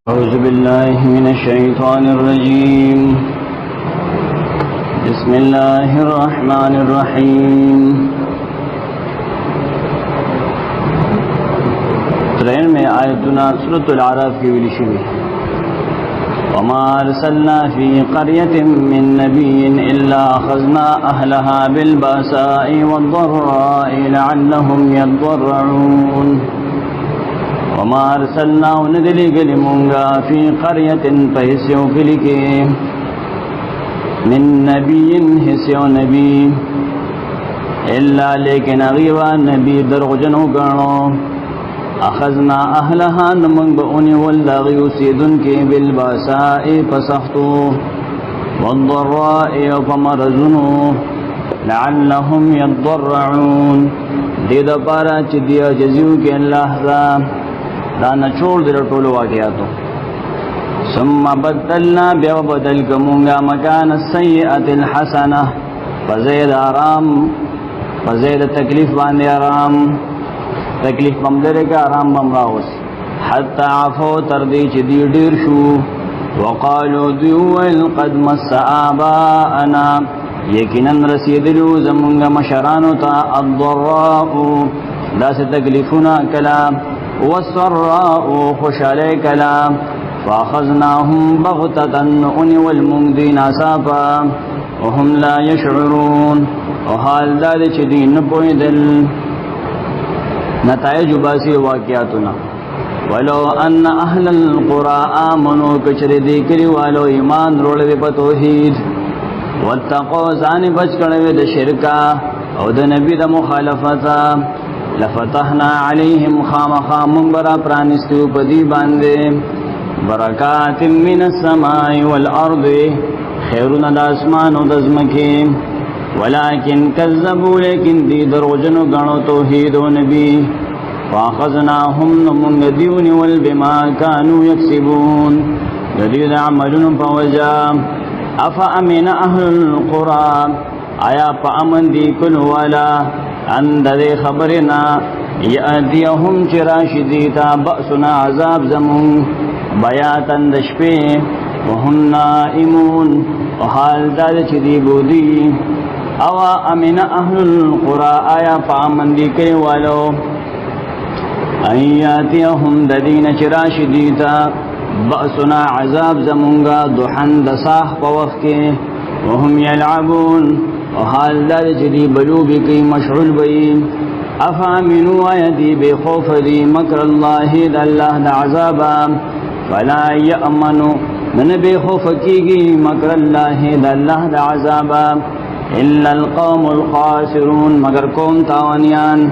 أعوذ بالله من الشيطان الرجيم بسم الله الرحمن الرحيم ترين میں آیتنا سورة العراف کی ویلشوی وما أرسلنا في قرية من نبي إلا أخذنا أهلها بالبأساء والضراء لعلهم يضرعون وما أرسلنا ندلی گلی مونگا فی قریت پہسیو کلکی من نبی حسیو نبی الا لیکن اغیوا نبی درغجنو گرنو اخذنا اہلها نمنگ بونی والداغیو سیدن کے بالباساء پسختو والضراء فمرزنو لعلهم يضرعون دید پارا چدیا جزیو کے اللہ دانا چھوڑ دل ٹولو واقعاتو ثم بدلنا بیا بدل کمونگا مکان السیئت الحسنہ فزید آرام فزید تکلیف باندے آرام تکلیف بمدرے کا آرام بمراوس حتی عفو تردی چی دیر دیر شو وقالو دیوئل قد مس آباءنا یقیناً رسیدلو زمونگا مشرانو تا الضراء دا سے تکلیفنا کلام والسراء خوشالے کلام فاخذناهم بغتة ان والمنذین عصافا وهم لا يشعرون وحال دال چدین پویدل نتائج باسی واقعاتنا ولو ان اہل القرى آمنوا کچر دیکری والو ایمان روڑوی پتوحید واتقو زانی بچ کروی دا شرکا او دا نبی دا مخالفتا لفتحنا علیہم خام خام برا پرانستیو پدی باندے برکات من السماء والارض خیرون دا اسمان و دزمکی ولیکن کذبو لیکن دی دروجنو گنو توحید و نبی فاخذناهم نمونگ دیون والبما کانو یکسبون جدید عملون پوجا افا امین اہل القرآن آیا پا امن دی کل والا اند دے خبرنا یأتیہم چراشدیتا بأسنا عذاب زمون بیاتا دشپے وهم نائمون وحال داد چدی بودی اوا امن اہل القرآن آیا پا امن دی کل والو ایاتیہم ددین چراشدیتا بأسنا عذاب زمونگا دحن دساح پا وقت کے وهم یلعبون وحال دار جدی بلو بکی مشعول بئی افامنو آیدی بے خوف دی مکر اللہ دا اللہ دا عذابا فلا یأمنو من بے خوف کیگی مکر اللہ دا اللہ دا عذابا الا القوم الخاسرون مگر قوم تاوانیان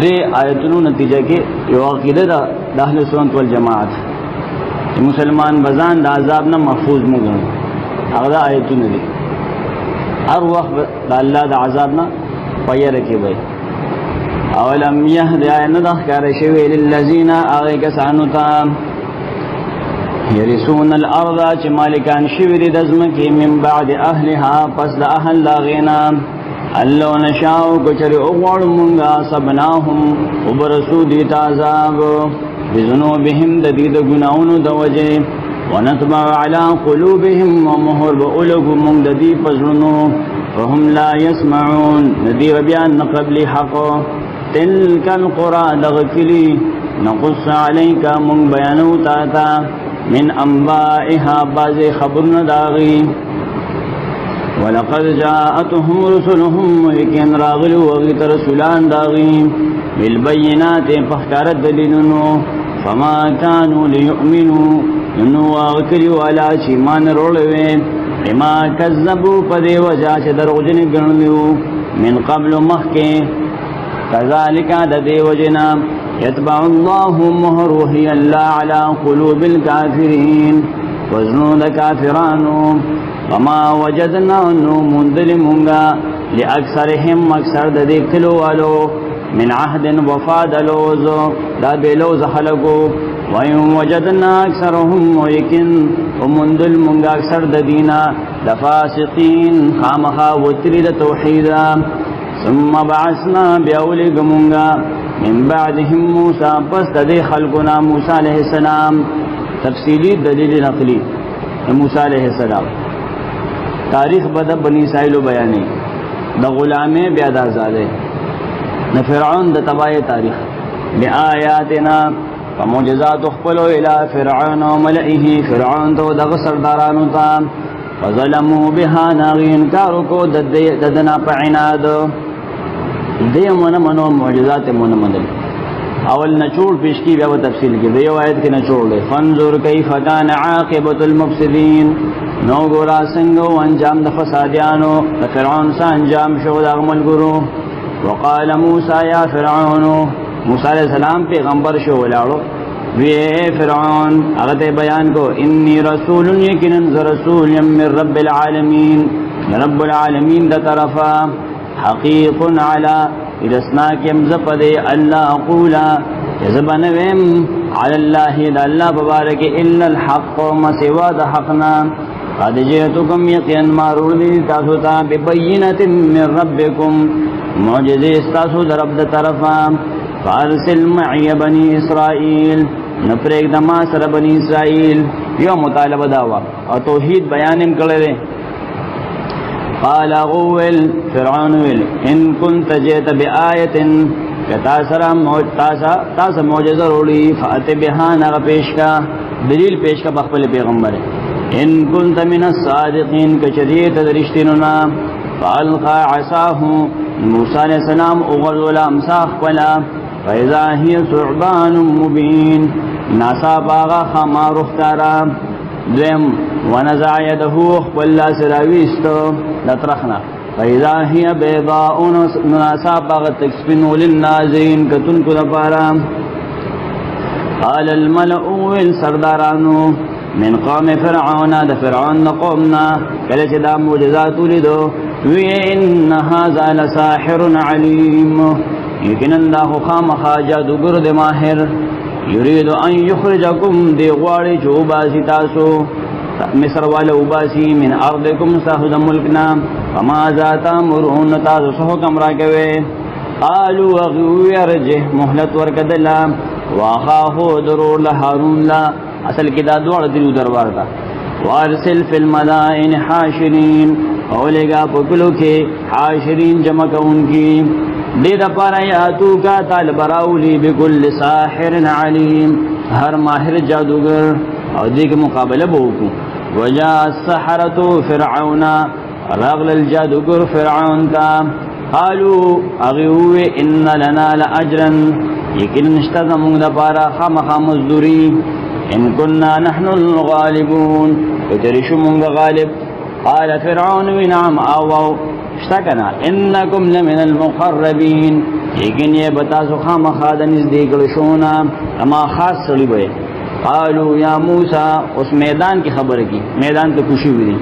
دے آیتنو نتیجہ کے یو عقیدہ دا اہل سنت والجماعت مسلمان بزان دا عذاب نہ محفوظ مگن اغدا آیتون دی ہر وقت دا اللہ دا عذاب نہ پیا رکھے بھائی اولم یہد آئین دا خکار شوی للذین آغی کسانتا یرسون الارض چی مالکان شوی دزمکی من بعد اہلها پس دا اہل لاغینا اللو نشاو کچر اغوار منگا سبناهم وبرسو دیتا عذاب بذنوبهم ددید گناون دوجه ونطبع على قلوبهم ومهر بأولغ من ددی پزرنو وهم لا يسمعون ندی بیان قبل حق تلك القرى دغکلی نقص عليك من بیانو تاتا من انبائها باز خبرنا داغی ولقد جاءتهم رسلهم ويكن راغلوا وغيت رسولان داغي بالبينات فاختارت دليلنو فما كانوا ليؤمنوا انو واغكروا على شيمان رولوه بما كذبوا فدي وجاش دروجن گنلو من قبل مخكي كذلك ددي وجنا يتبع الله مهر وهي الله على قلوب الكافرين وزنود كافرانو وما وجدنا انو منذل منگا لأکثرهم اکثر ددی کلو والو من عهد وفادلوزو دا بیلوز خلقو وَإِن وَجَدْنَا أَكْثَرَهُمْ وَيَكِنْ وَمُنْدُ الْمُنْغَ أَكْثَرَ دَدِينَا لَفَاسِقِينَ خَامَخَا وَتْرِدَ تَوْحِيدًا ثُمَّ بَعَثْنَا بِأَوْلِقَ مُنْغَ من بعدهم موسى پس دے خلقنا موسى علیہ السلام تفصیلی دلیل نقلی موسی علیہ السلام تاریخ بد بنی اسرائیل بیانی د غلامه بیا د آزاده د فرعون د تبای تاریخ بیااتنا فمعجزات خپلو الى فرعون وملئه فرعون تو د سردارانو ته فظلموا بها ناغین کارو کو ددنا په عناد دیمونه منو معجزات مون منل اول نچوڑ پیش کی بیا تفصیل کی دیو آیت کی نچوڑ دے فانظر کیف کان عاقبت المفسدین نو گورا سنگو انجام د فسادیانو فرعون سا انجام شو د عمل گرو وقال موسی یا فرعون موسی علیہ السلام پیغمبر شو ولاړو وی فرعون هغه بیان کو انی رسول یقینا رسول من رب العالمین رب العالمین د طرفا حقیق علی ارسنا کم زپد اللہ قولا جزبنویم علی اللہ دا اللہ ببارک الا الحق ما سوا دا حقنا قد جئتکم یقین مارور دی تاسو تا ببینت من ربکم معجزی استاسو در رب دا طرفا فارسل معی بنی اسرائیل نپریک دما سر بنی اسرائیل یو مطالبہ داوا اور توحید بیانم کرے قال غول فرعون ویل ان كنت جئت بآیت تاسا معجزہ روڑی فأت بها نغ پیش کا دلیل پیش کا بخبل پیغمبر ان كنت من الصادقین کچریت درشتننا فالقى عصاه موسی علیہ السلام اغرزولا امساخ پلا فاذا هي ثعبان مبین ناسا باغا خما رختارا دویم ونزع يده خپل لاس راويستو لطرخنا فاذا هي بيضاء ناسا باغ تکسبن للناظرين کتن کو دپارا قال الملأ والسردارانو من قوم فرعون د فرعون قومنا کله چې دا معجزات لیدو وی ان هذا لساحر عليم یقینا الله خامخا جادوګر د ماهر یرید ان یخرجکم دی غواړي چې وباسي تاسو مصر والا وباسي من ارضکم ساحد ملکنا فما ذات امرون تاسو حکم راکوي قالوا وغيرجه مهلت ورکدلا واخاه درور لهارون لا اصل کې دا دوړ دی دربار تا وارسل فی المدائن حاشرین اولګه په کلو کې حاشرین جمع کوونکی دې د پاره یاتو کا طالب راولی بكل ساحر علیم هر ماهر جادوگر او دې کې مقابله وکړو وجاء السحرة فرعون رغل الجادوگر فرعون تا قالوا اغيو ان لنا لاجرا یقین نشته زموږ د پاره خامخا مزدوری ان كنا نحن الغالبون کترشو مونږ غالب قال فرعون نعم او اشتكنا انكم لمن المقربين لیکن یہ بتا سو خامخا د نزدې کړشونا اما خاص سړي وي قالوا یا موسی اس میدان کی خبر کی میدان ته خوشی وي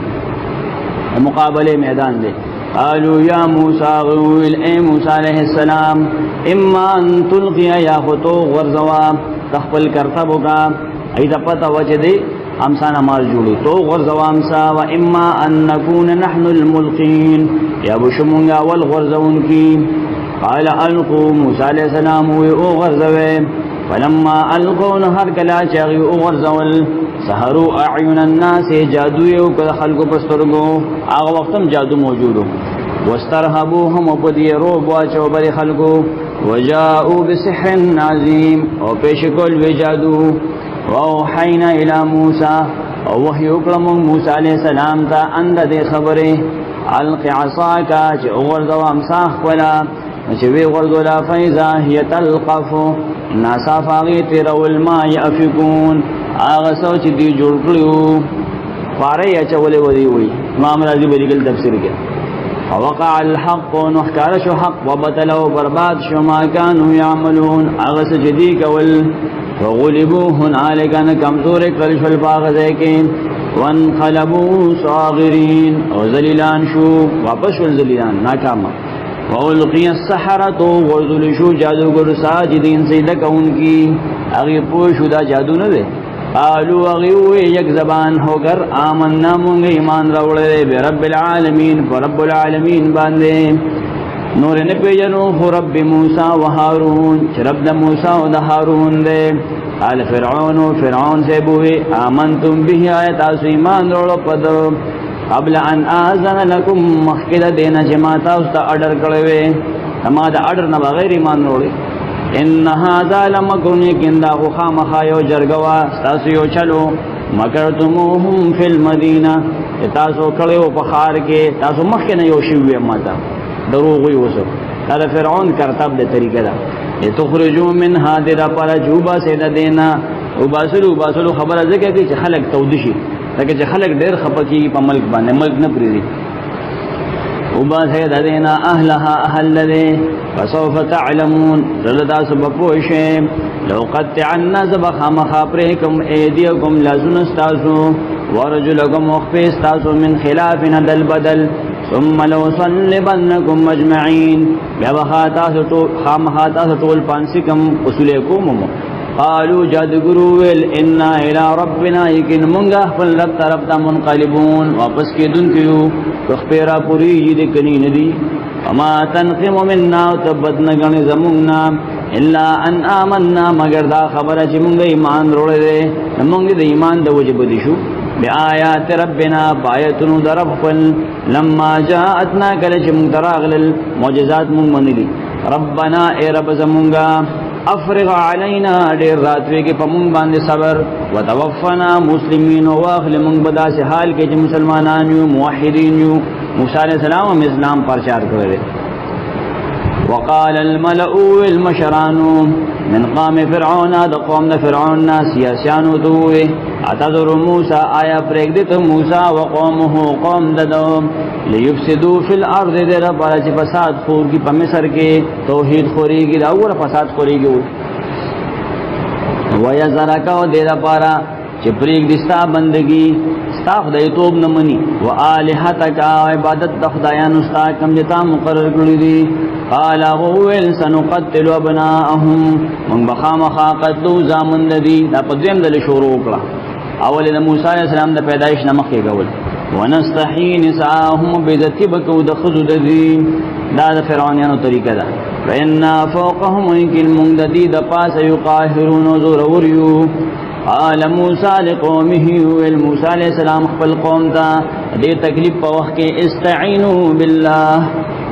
مقابله میدان دے قالوا یا موسی غول اے موسی علیہ السلام اما ان تلقي یا خطو غرزوا تخپل کرتب کا ایدا پتا وجه دی امسان مال جوړي تو غرزوا امسا و اما ان نكون نحن الملقين یا بشمونگا والغرزون کی قال القوا موسی علیہ السلام و غرزوا فلما القوا نهر کلا چغي غرزول سحروا اعين الناس جادو یو کله خلقو پسترګو هغه وختم جادو موجودو واسترهبوهم وبديروا واچو بر خلقو وجاءوا بسحر عظيم او پیش کول وی جادو ووحینا الى موسی او وحی وکړم موسی علیہ السلام ته اند دې خبره الق عصاک چې ورځو امساخ ولا چې وی ورځولا فاذا هي تلقف ناصافغی ترول ما يافكون هغه سوچ دی جوړ کړو فاره یا چولې ودی وی امام رازی بریګل تفسیر کې وقع الحق ونحكار شو حق وبطلوا برباد شو ما كانوا يعملون هغه سجدي کول فغلبوا هنالك كمزور كلش الباغذين وانقلبوا صاغرين وذليلان شو واپس ذليلان ناکام والقي السحرة وذل شو جادوگر ساجدين سجدہ انکی اغي پوشو دا جادو نہ دے قالوا اغيو یک زبان ہو کر آمنا مونږ ایمان راوړل به رب العالمین رب العالمین باندې نور نه پیجنو خو رب موسی و هارون چې رب د موسی او د هارون دی. قال فرعون سے بوئے آمنتم به آیت آسو ایمان روڑو پد قبل ان آذن لکم مخکد دینا جماعتا استا اڈر کڑوے اما دا اڈر نہ بغیر ایمان روڑے. ان هذا لمکرن یقین دا خام خایو جرگوا ستاسو یو چلو مکرتموهم فی المدینہ تاسو کڑیو پخار کے تاسو مخکن یو شوی امتا دروغی وسو. قال فرعون کرتب دے طریقہ دا تخرجو من هادر پر جوبا سید دینا وباسلو خبر ذکر کی چې خلق تودشي لکه چې خلق ډیر خپکی په ملک باندې ملک نه پریږي. وبا سید دینا اهلها اهل له فسوف تعلمون رلدا سبب وشم لو قطعنا سبخ مخابركم ايديكم لزنستاسو ورجلكم مخفستاسو من خلاف ندل بدل ثم لو صلبنكم مجمعين خامخاتا طول پانسکم اصولکم. قالوا جادگرو ویل انا الى ربنا یکن منگا فل رب طرف تا منقلبون واپس کی دن کیو تخپیرا پوری جید کنی ندی. وما تنقم منا تبدنگن زموننا الا ان آمنا مگر دا خبر چی منگا ایمان روڑے دے منگا دا ایمان دا وجب دیشو بآیات ربنا بآیتنو در ربقل لما جاءتنا کلچ منتراغل المعجزات منلی. ربنا اے رب زمونگا افرغ علینا دیر راتوے کے پمونگ باندے صبر وتوفنا مسلمین واخل منگ بدا سے حال کے جو مسلمانان یو موحدین یو. موسیٰ علیہ السلام ہم اسلام پرچار کرے. وقال الملأ المشران من قام فرعون دا قوم دا فرعون سیاسیانو دوئے اتذر موسیٰ آیا پریکدت موسیٰ وقومه قوم ددو لیفسدو فی الارض دیر پارا چی فساد خور کی پا مصر کے توحید خوری کی دا اور فساد خوری کی ویزرکو دیر پارا چی پریک دستا بندگی ستا خدای توب نمانی و آلحتکا عبادت دا خدایان استا کم جتا مقرر کردی دی. قال غویل سنقتل ابناءهم من بخام خاقتلو زامن دی دا پدویم دل شروع کلا اول دا موسیٰ علیہ السلام دا پیدایش نمخی گول ونستحی نساهم بیزتی بکو دا خزو دی دا دا فرعونیانو طریقہ دا فإنا فوقهم ویکن منگ دی دا پاس یقاہرون زور وریو. قال موسیٰ لقومه موسیٰ علیہ السلام خپل قوم تا دے تکلیف پا وقت کے استعینو باللہ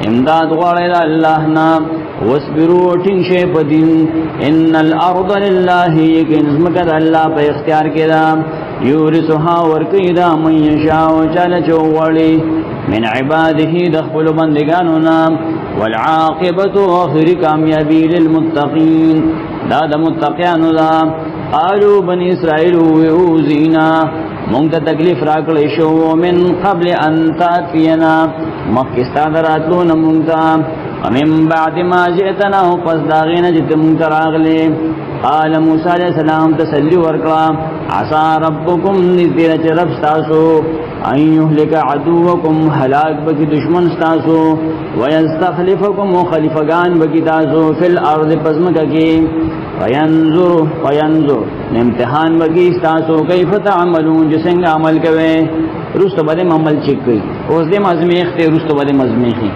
امداد غوڑی دا اللہ نام واسبرو ٹنشے پا دین ان الارض للہ یکن اسمکت اللہ پا اختیار کے دا یورسوها ورکی دا من یشاو چالچو غوڑی من عباده دخبل بندگانونا والعاقبت آخر کامیابی للمتقین دا دا متقیانو دا. قالوا بنی اسرائیل اوزینا مونگتا تکلیف راکلی شو من قبل ان تاتینا مخکستا دراتلون مونگتا ومن بعد ما جئتنا پس داغین جت مونگتا راغلی. قال موسیٰ علیہ السلام تسلی ورکلا عصا ربکم نزدیر چه رب ستاسو ان یهلک عدوکم حلاک بکی دشمن ستاسو ویستخلفکم خلیفگان بکی تاسو فی الارض پزمکا کی وینظر امتحان بگی ستاسو کیف تعملون جسنگ عمل کوئے رست بدے عمل چک گئی اس دے مزمیخ تے رست بدے مزمیخی.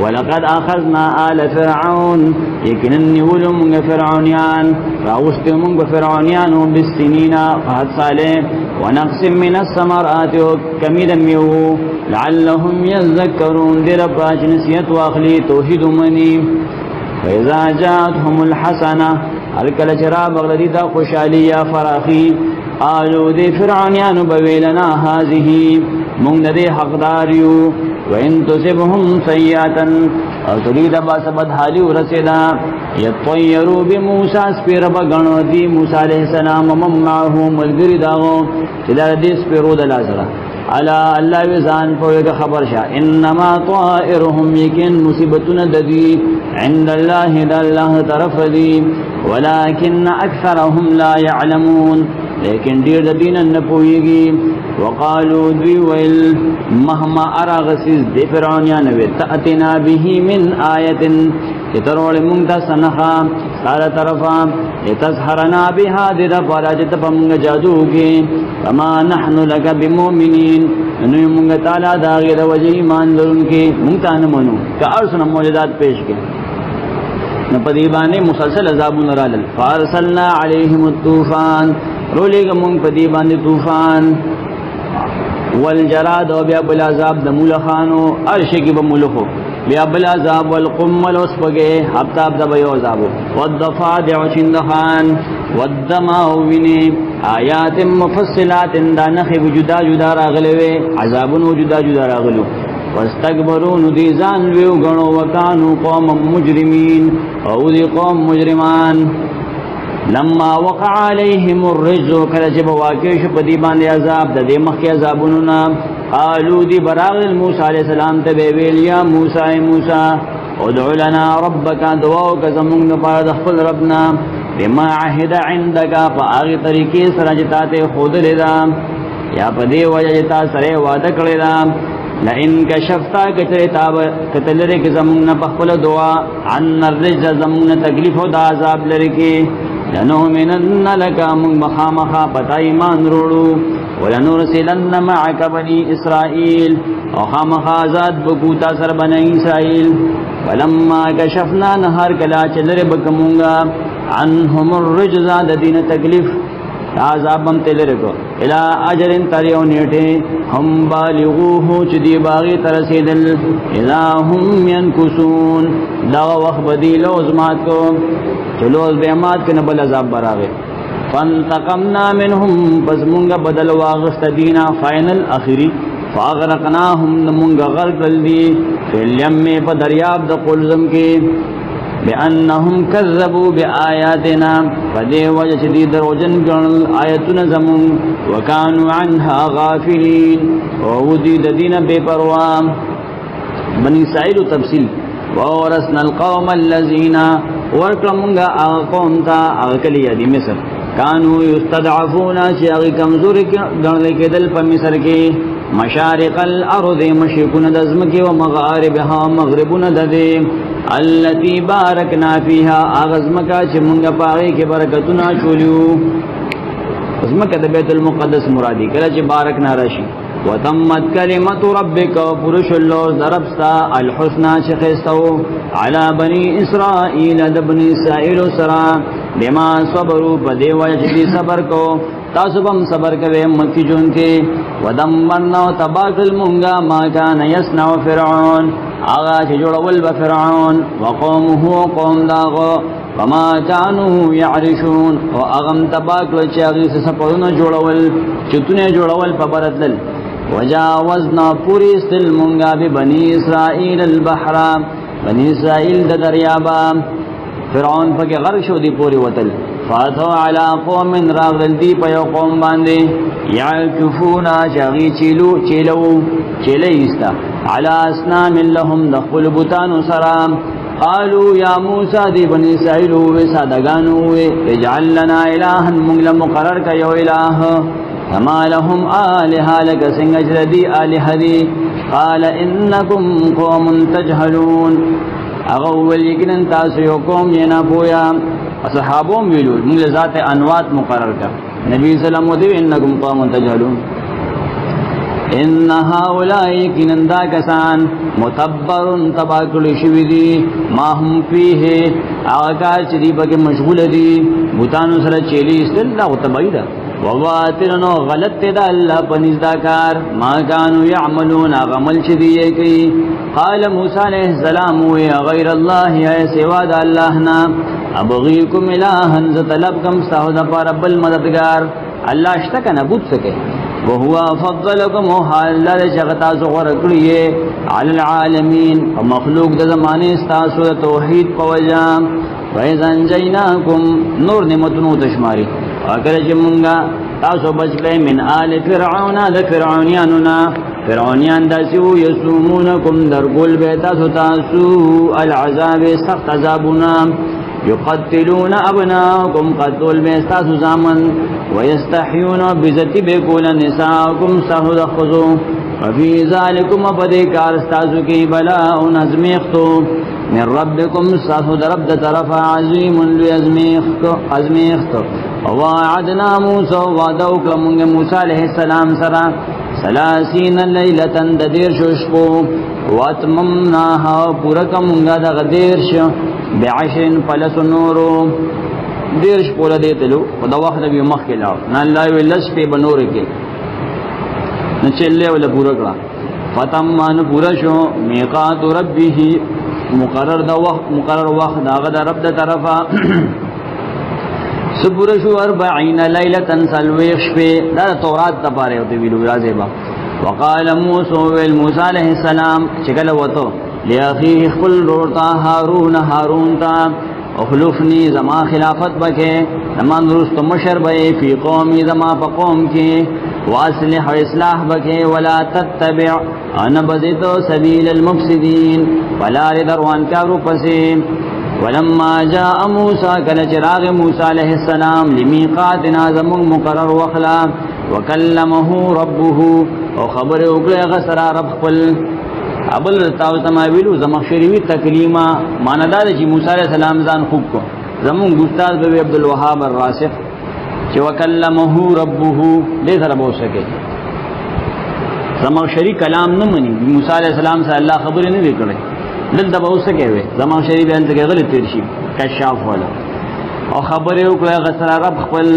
ولقد اخذنا آل فرعون یکنن نیولو منگ فرعونیان راوستو منگ فرعونیان بالسنین فہد صالح ونقص من السمرات کمید میو لعلهم یذکرون دیر پاچ نسیت واخلی توحید منی. فاذا جاءتهم الحسنہ الکل چرا بغلدی دا خوشحالی یا فراخی قالو دی فرعونیان بویلنا هازهی منگ دی حقداریو وَإِن تُصِبْهُمْ سَيِّئَةٌ اور ترید باسبت حالی ورسیدا یطیروا بموسیٰ سپیر بگنو دی موسیٰ علیہ السلام ومن معه ملگری داغو چلا دی سپیرو دلازرہ علا اللہ وزان پوئے کا خبر شاہ انما طائرهم یکن مصیبتنا ددی عند اللہ دا اللہ طرف دی ولكن اکثرهم لا يعلمون لیکن دیر دین نپوئے گی. وقالو دویل مہما اراغسیز دی فرعونیانوی تأتنا به من آیت تتروڑ منگتا سنخا ستاره طرفا لتسحرنا بها دد فراجت پمغه جادو کې کما نحن لك بمؤمنين نو موږ تعالی دا غیر وجه ایمان لرونکي موږ ته نه منو که ارسنه معجزات پیش کړي نو په دې باندې مسلسل عذابونه رالل فارسلنا عليهم الطوفان رولېګ موږ په دې باندې طوفان والجراد او بیا بل عذاب د مولخانو ارشه کې به مولخو بیا بل عذاب والقمل وسبګه حبتاب د بيو عذاب والضفادع شندخان والدم ویني آیات مفصلات دانخ وجودا جدا راغلوي عذابون وجودا جدا راغلو واستكبرون دي ځان ویو غنو وکانو قوم مجرمين او دي قوم مجرمان لما وقع عليهم الرجز کله چې واقع شو په دې باندې عذاب د دې مخکې عذابونو نام قالوا دي براغ موسی عليه السلام ته ویل یا موسی ادع لنا ربك دعاءك زمون په خپل ربنا بما عهد عندك فاغي طریقې سره جتاته خود لیدا یا په دې وجه جتا سره وعده کړی دا لئن کشفتا کچره تاب کتلره کې زمون په خپل دعا عن الرجز زمون تکلیف او عذاب لري کې لنؤمنن لك من مخامخا پتا ایمان روڑو ولنرسلن معك بني اسرائيل او خامخا ذات بکوتا سر بني اسرائيل فلما کشفنا نهار کلا چلر بکمونگا عنهم الرجز دین تکلیف عذابم تلرکو الى اجر تریو نیٹے هم بالغوه چدی باغی ترسیدل اذا هم ينكسون دا وقت بدی لوزمات کو چلوز بیمات کے نبل عذاب براغے فانتقمنا منهم پس منگا بدل واغست دینا فائنل اخری فاغرقناهم منگا غرق دی فی الیم پا دریاب دا قلزم کی بأنهم كذبوا بآياتنا فدي وجه شديد روجن قرن آياتنا زمون وكانوا عنها غافلين وودي دين بپروام بني اسرائيل تفصيل وورثنا القوم الذين ورکلمونگا قوم تا اغکلی دی مصر كانوا يستضعفون شيغي کمزور گرن کدل په مصر کې مشارق الارض مشرقون دزمکی ومغاربها مغربون ددی التي باركنا فيها اغزمکا چې مونږه پاره کې برکتونه چولیو ازمکه د بیت المقدس مرادی کله چې بارکنا راشي وتمت كلمه ربك وفرش الله ضربستا الحسنى شخصو على بني اسرائيل بني اسرائيل سرا بما صبروا بدی وجدي صبر کو تاسو هم صبر کوئ مکی جون کې ودمرنا تباکل مونږه ما كان يصنع فرعون آغا چې جوړول به فرعون وقومه قوم داغو فما كانوا يعرشون او اغم تباکل چې هغه سپورونه جوړول چتونه جوړول په برتل وجاوزنا پوری سل مونږه به بني اسرائيل البحر بني اسرائيل د دریابا فرعون پکې غرق شو دی پوری وتل فاتوا على قوم راغل دی په یو قوم باندې یعکفونا شغی چیلیستا على اسنام لهم دخل بوتان سرام قالوا یا موسی دی بنی اسرائیل و سادگانو اجعل لنا الها مغل مقرر کا یو الہ کما لهم آلهة لك سنگجر دی آلهة دی قال انکم قوم تجهلون اغول یکنن تاسو یو قوم ینا پویا اصحابوں ویلو مغل ذات انوات مقرر کا نبی صلی اللہ علیہ وسلم دیو انکم قوم تجهلون ان هؤلاء كنندا کسان متبر تباکل شویدی ما هم فيه آقا چدی بکی مشغول دی بوتانو سر چیلی استل او تبایده وواترنو غلط تدا اللہ پنزدا کار ما کانو یعملون غمل چدی یکی قال موسیٰ علیہ السلام وی غیر اللہ اے سواد اللہنا ابغیکم الہن زطلبکم ساہد پا رب المددگار اللہ اشتکا نبود سکے وهو فضلكم حال لا شغتا صغر کړی علی العالمین مخلوق د زمانه استاسو توحید په وجا وایزن جیناکم نور نعمتونو تشماری اگر چې مونږه تاسو بچلې من آل فرعون د فرعونانو فرعونان داسو یسومونکم درګول به تاسو العذاب سخت عذابنا يقتلون ابناءكم قتل باستاس زامن ويستحيون بذati بكل نساءكم سهل خذوا وفي ذلكم بدكار استاسو کی بلاء نظمیختو من ربكم ساسو درب د طرف عظیم ازمیخت وعدنا موسی وعدو کلمونگ موسی علیہ السلام سرا 30 لیلتن د دیر ششپو واتممناها پورکمونگا د غدیر ش بعشر پلس نورو دیر شپولا دیتلو و دا وقت نبی مخ کے لاؤ نا اللہ ویلس پہ بنور کے نا چلے والا پورکڑا فتمان پورا شو میقات ربی مقرر وقت دا غدا رب دا طرفا سپورشو 40 لیلتن سلویخ شپے دا تورات تا پارے ہوتے ویلو رازیبا وقال موسیٰ علیہ السلام چکل وطو لیاخیه خپل رورتا هارون تا اخلفنی زما خلافت بکے زمان درست مشر بے فی قومی زما پا قوم کی واصلح و اصلاح بکے ولا تتبع انبزتو سبیل المفسدین ولا ردروان کارو پسیم ولما جاء موسى كالچراغ موسى عليه السلام لميقاتنا زمون مقرر وخلا وكلمه ربه وخبر اقلع غسر رب قل ابل تاوتما ویلو زمخشریوی تکلیما مانداد چی موسیٰ علیہ السلام زان خوب کو زمون گستاذ بے عبدالوهاب الراسخ چی وکلمه ربه دے سر بہو سکے زمخشری کلام نمانی موسیٰ علیہ السلام سے اللہ خبری نہیں کرے دل دبا ہو سکے ہوئے زمان شریف بیان سکے غلط تیرشی کشاف والا اور خبری اکلا غسر رب خپل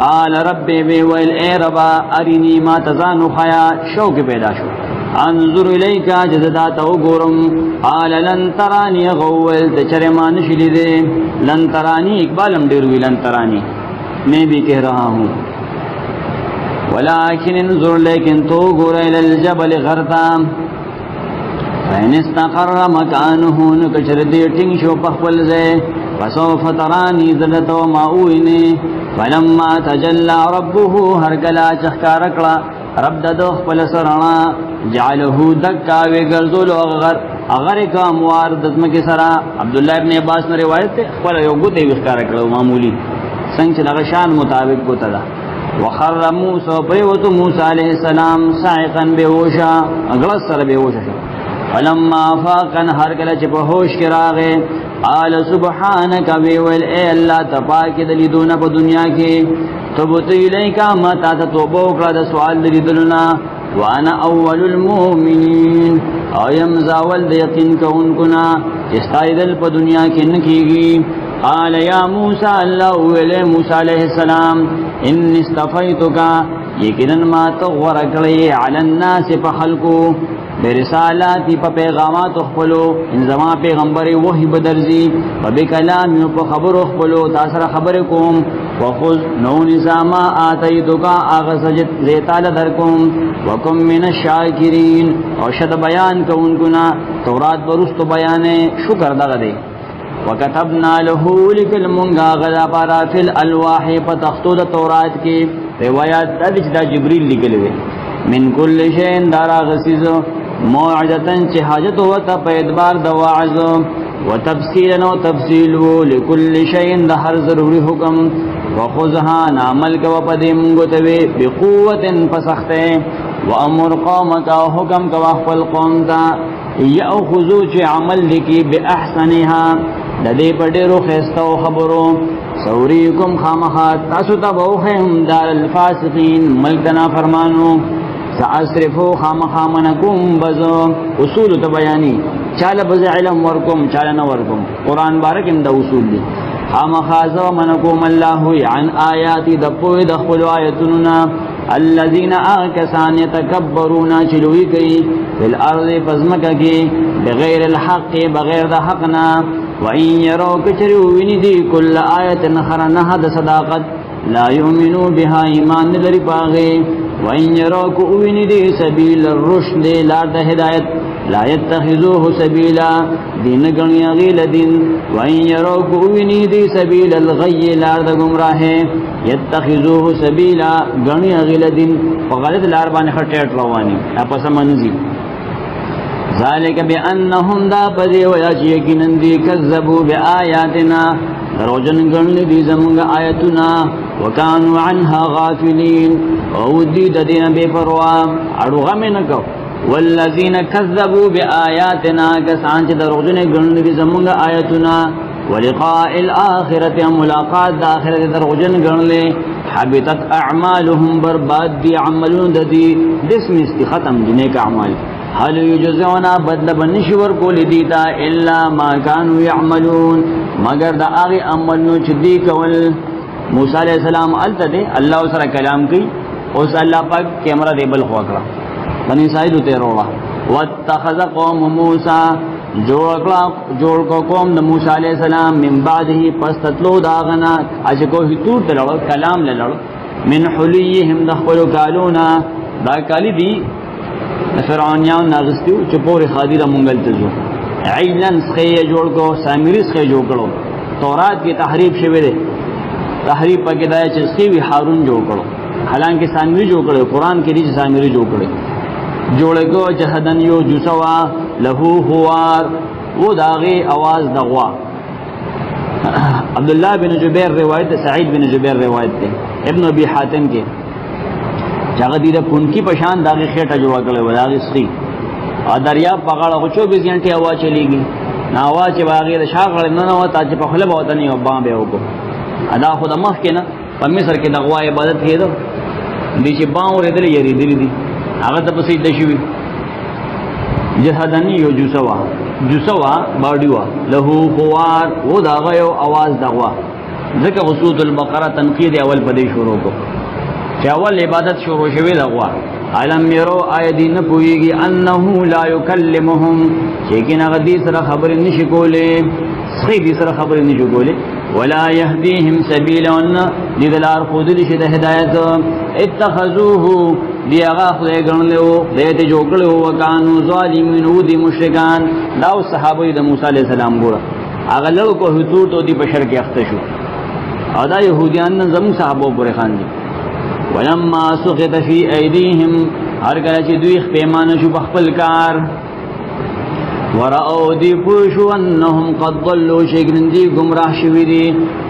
آل رب بے ویل اے ربا ارینی ما تزانو خیا شوق پیدا شو انظر الیکا جزداتا گورم آل لن ترانی غویل تچر ما نشلی دے لن ترانی اقبالم دیروی لن ترانی میں بھی کہہ رہا ہوں ولیکن انظر لیکن تو گور الالجبل غرطا فین استقر مکانه نکشر دیٹنگ شو پخپل زے فسوف ترانی زلتو ماؤینی فلما تجلا ربه ہرکلا چخکارکلا رب ددو خپل سرنا جعلہو دکاوی گرزولو اغرکا موار دزمکی سرا عبداللہ ابن عباس نے روایت تے خپل یو گوتے وخکارکلو معمولی سنگ چل غشان مطابق گوتا دا وخر موسیٰ پریوتو موسیٰ علیہ السلام سائقا بیوشا اگلس سر بیوشا شو فلما فاقن ہر کلا چپ ہوش کے راغے قال سبحانک ویول اے اللہ تپاک دلی دونا پا دنیا کی تبت الیکا ما تاتا توبو کرا دا سوال دلی دلنا وانا اول المؤمنین ایم زاول دا یقین کا انکنا جستائی دل پا دنیا کی نکی گی قال یا موسیٰ اللہ ویلے موسیٰ علیہ السلام ان استفیتکا یکنن ما تغور کلی علی الناس پا خلقو برسالاتی پا پیغامات اخپلو انزما پیغمبری وحی بدرزی و بکلامی پا خبر اخپلو تاثر خبرکم وخذ نو نظاما آتیتکا آغا سجد زیتال درکم وکم من الشاکرین اور شد بیان کونکنا تورات برست بیان شکر دغدے وکتبنا لہو لکل منگا غدا پارا فی الالواح پا تختو دا تورات کی روایات دا جبریل لکلوے من کل شین دارا غسیزو موعدتن چی حاجت ہوتا پا ادبار دا وعظ و تفصیلن و تفصیلو لکل شین دا ہر ضروری حکم و خذہان عمل کا وپدی منگوتوی بقوت پسختے و امر قومتا حکم کا وقفل قومتا یأخذو چی عمل لکی بی احسنها دا دے پڑیرو خیستا و خبرو سوریکم خامخات تاسو تبوخیم دار الفاسقین ملکنا فرمانو سأصرفو خامخامنکم بزو اصول تبیانی چال بز علم ورکم چال نورکم قرآن بارک اندہ اصول دی خامخازو منکم اللہ عن آیاتی دپوی دخلو آیتننا الذین آکسان یتکبرونا چلوی کئی فی الارض فزمکا کی بغیر الحق بغیر دا حقنا وَإِن يَرَوْا كَچَرِوِنِ دِي كُلَّ آيَةٍ خَرَنَهَا دا صداقت لا يؤمنوا بها ایمان لری پاغے وَإِن يَرَوْا كُؤْوِنِ دِي سَبِيلَ الرُّشْدِ لار دا ہدایت لا يَتَّخِذُوهُ سَبِيلًا دین گنی غیل دین وَإِن يَرَوْا كُؤْوِنِ دِي سَبِيلَ الْغَيِّ لار دا گمراہ يَتَّخِذُوهُ سَبِيلًا گنی غیل دین فغلط لار بانے خٹیٹ روانی اپسا منزی ذالک بأنہم دا پدی ویاچی یقینن دی کذبو بآیاتنا روجن گرن دی زمانگ آیتنا وکانو عنها غافلین او دی دین بے پروام اڑو غمی نکو والذین کذبوا بآیاتنا کسان چې دروغجن ګڼل زمونږ آیاتنا ولقاء الاخرة ملاقات د آخرت دروغجن ګڼل حبطت اعمالهم برباد دی عملون ددی دسم استی ختم دی نیک اعمال هل یجزون بدل بنشور کول دیتا الا ما كانوا يعملون مگر دا آغی عملنو چدی کول موسیٰ علیہ السلام علتا دے اللہ سره کلام کی اس اللہ پاک کیمرہ دے بل خواکرہ بنی اسرائیل تے روڑا واتخذ قوم موسیٰ جوڑ کو قوم دا موسیٰ علیہ السلام من بعده پس تطلو داغنا اچکو ہی تور تلڑو کلام للڑو من حلیهم دخلو کالونا دا کالی دی فرعونیان ناغستیو چپور خادی را منگل تزو عیلن سخی جوڑ کو سامری سخی جوڑ کرو تورات کی تحریف شوی دے تحریف پا کدایا چسخیوی حارون جوڑ کرو حالانکہ سامری جوڑ کرو قرآن کے لیے سامری جوڑ کرو جوڑے کو جہدن یو جسوا لہو خوار وہ داغی آواز دغوا عبداللہ بن جبیر روایت سعید بن جبیر روایت تے ابن ابی حاتم کے چاگہ دیدہ پنکی پشان داغی خیٹا جوڑا کرے و داغی سخی اور دریاب پاگاڑا کو 24 گھنٹے آواز چلی گی نا آواز چی باغی دا شاق غلب نہ ہوتا چی پا خلب ہوتا نہیں وبان بے ہوکو ادا خدا مخ کے نا پا مصر کے دغوا عبادت کیے دو دی چی بان ہو رہے دلی یری دلی دی آغا تا پسید دشوی جہدنی یو جسوا باڑیوا لہو خوار وہ داغا یو آواز دغوا ذکر غصوت البقرہ تنقید اول پدی شروع کو کہ اول عبادت شروع شوی دغوا علم یرو آیدی نپوئیگی انہو لا یکلمہم چیکن اغدی سر خبر نشکولے سخیدی سر خبر نشکولے ولا یهدیہم سبیلا دیدلار خودلی شد ہدایت اتخذوہو دی آغا خدای گرنلیو دیتی جوکلیو وکانو ظالمین او دی مشرکان داو صحابوی دا موسیٰ علیہ السلام گورا آغا لڑو کو حتور تو دی بشر کی اختشو ادا یہودیان زمو صحابو پورے خان دی ولما سقط فی ایدیہم ہر کلچی دویخ پیمانشو بخپل کار ورأو دی پوشو انہم قد ضلو شکرن دی گمراہ شوی دی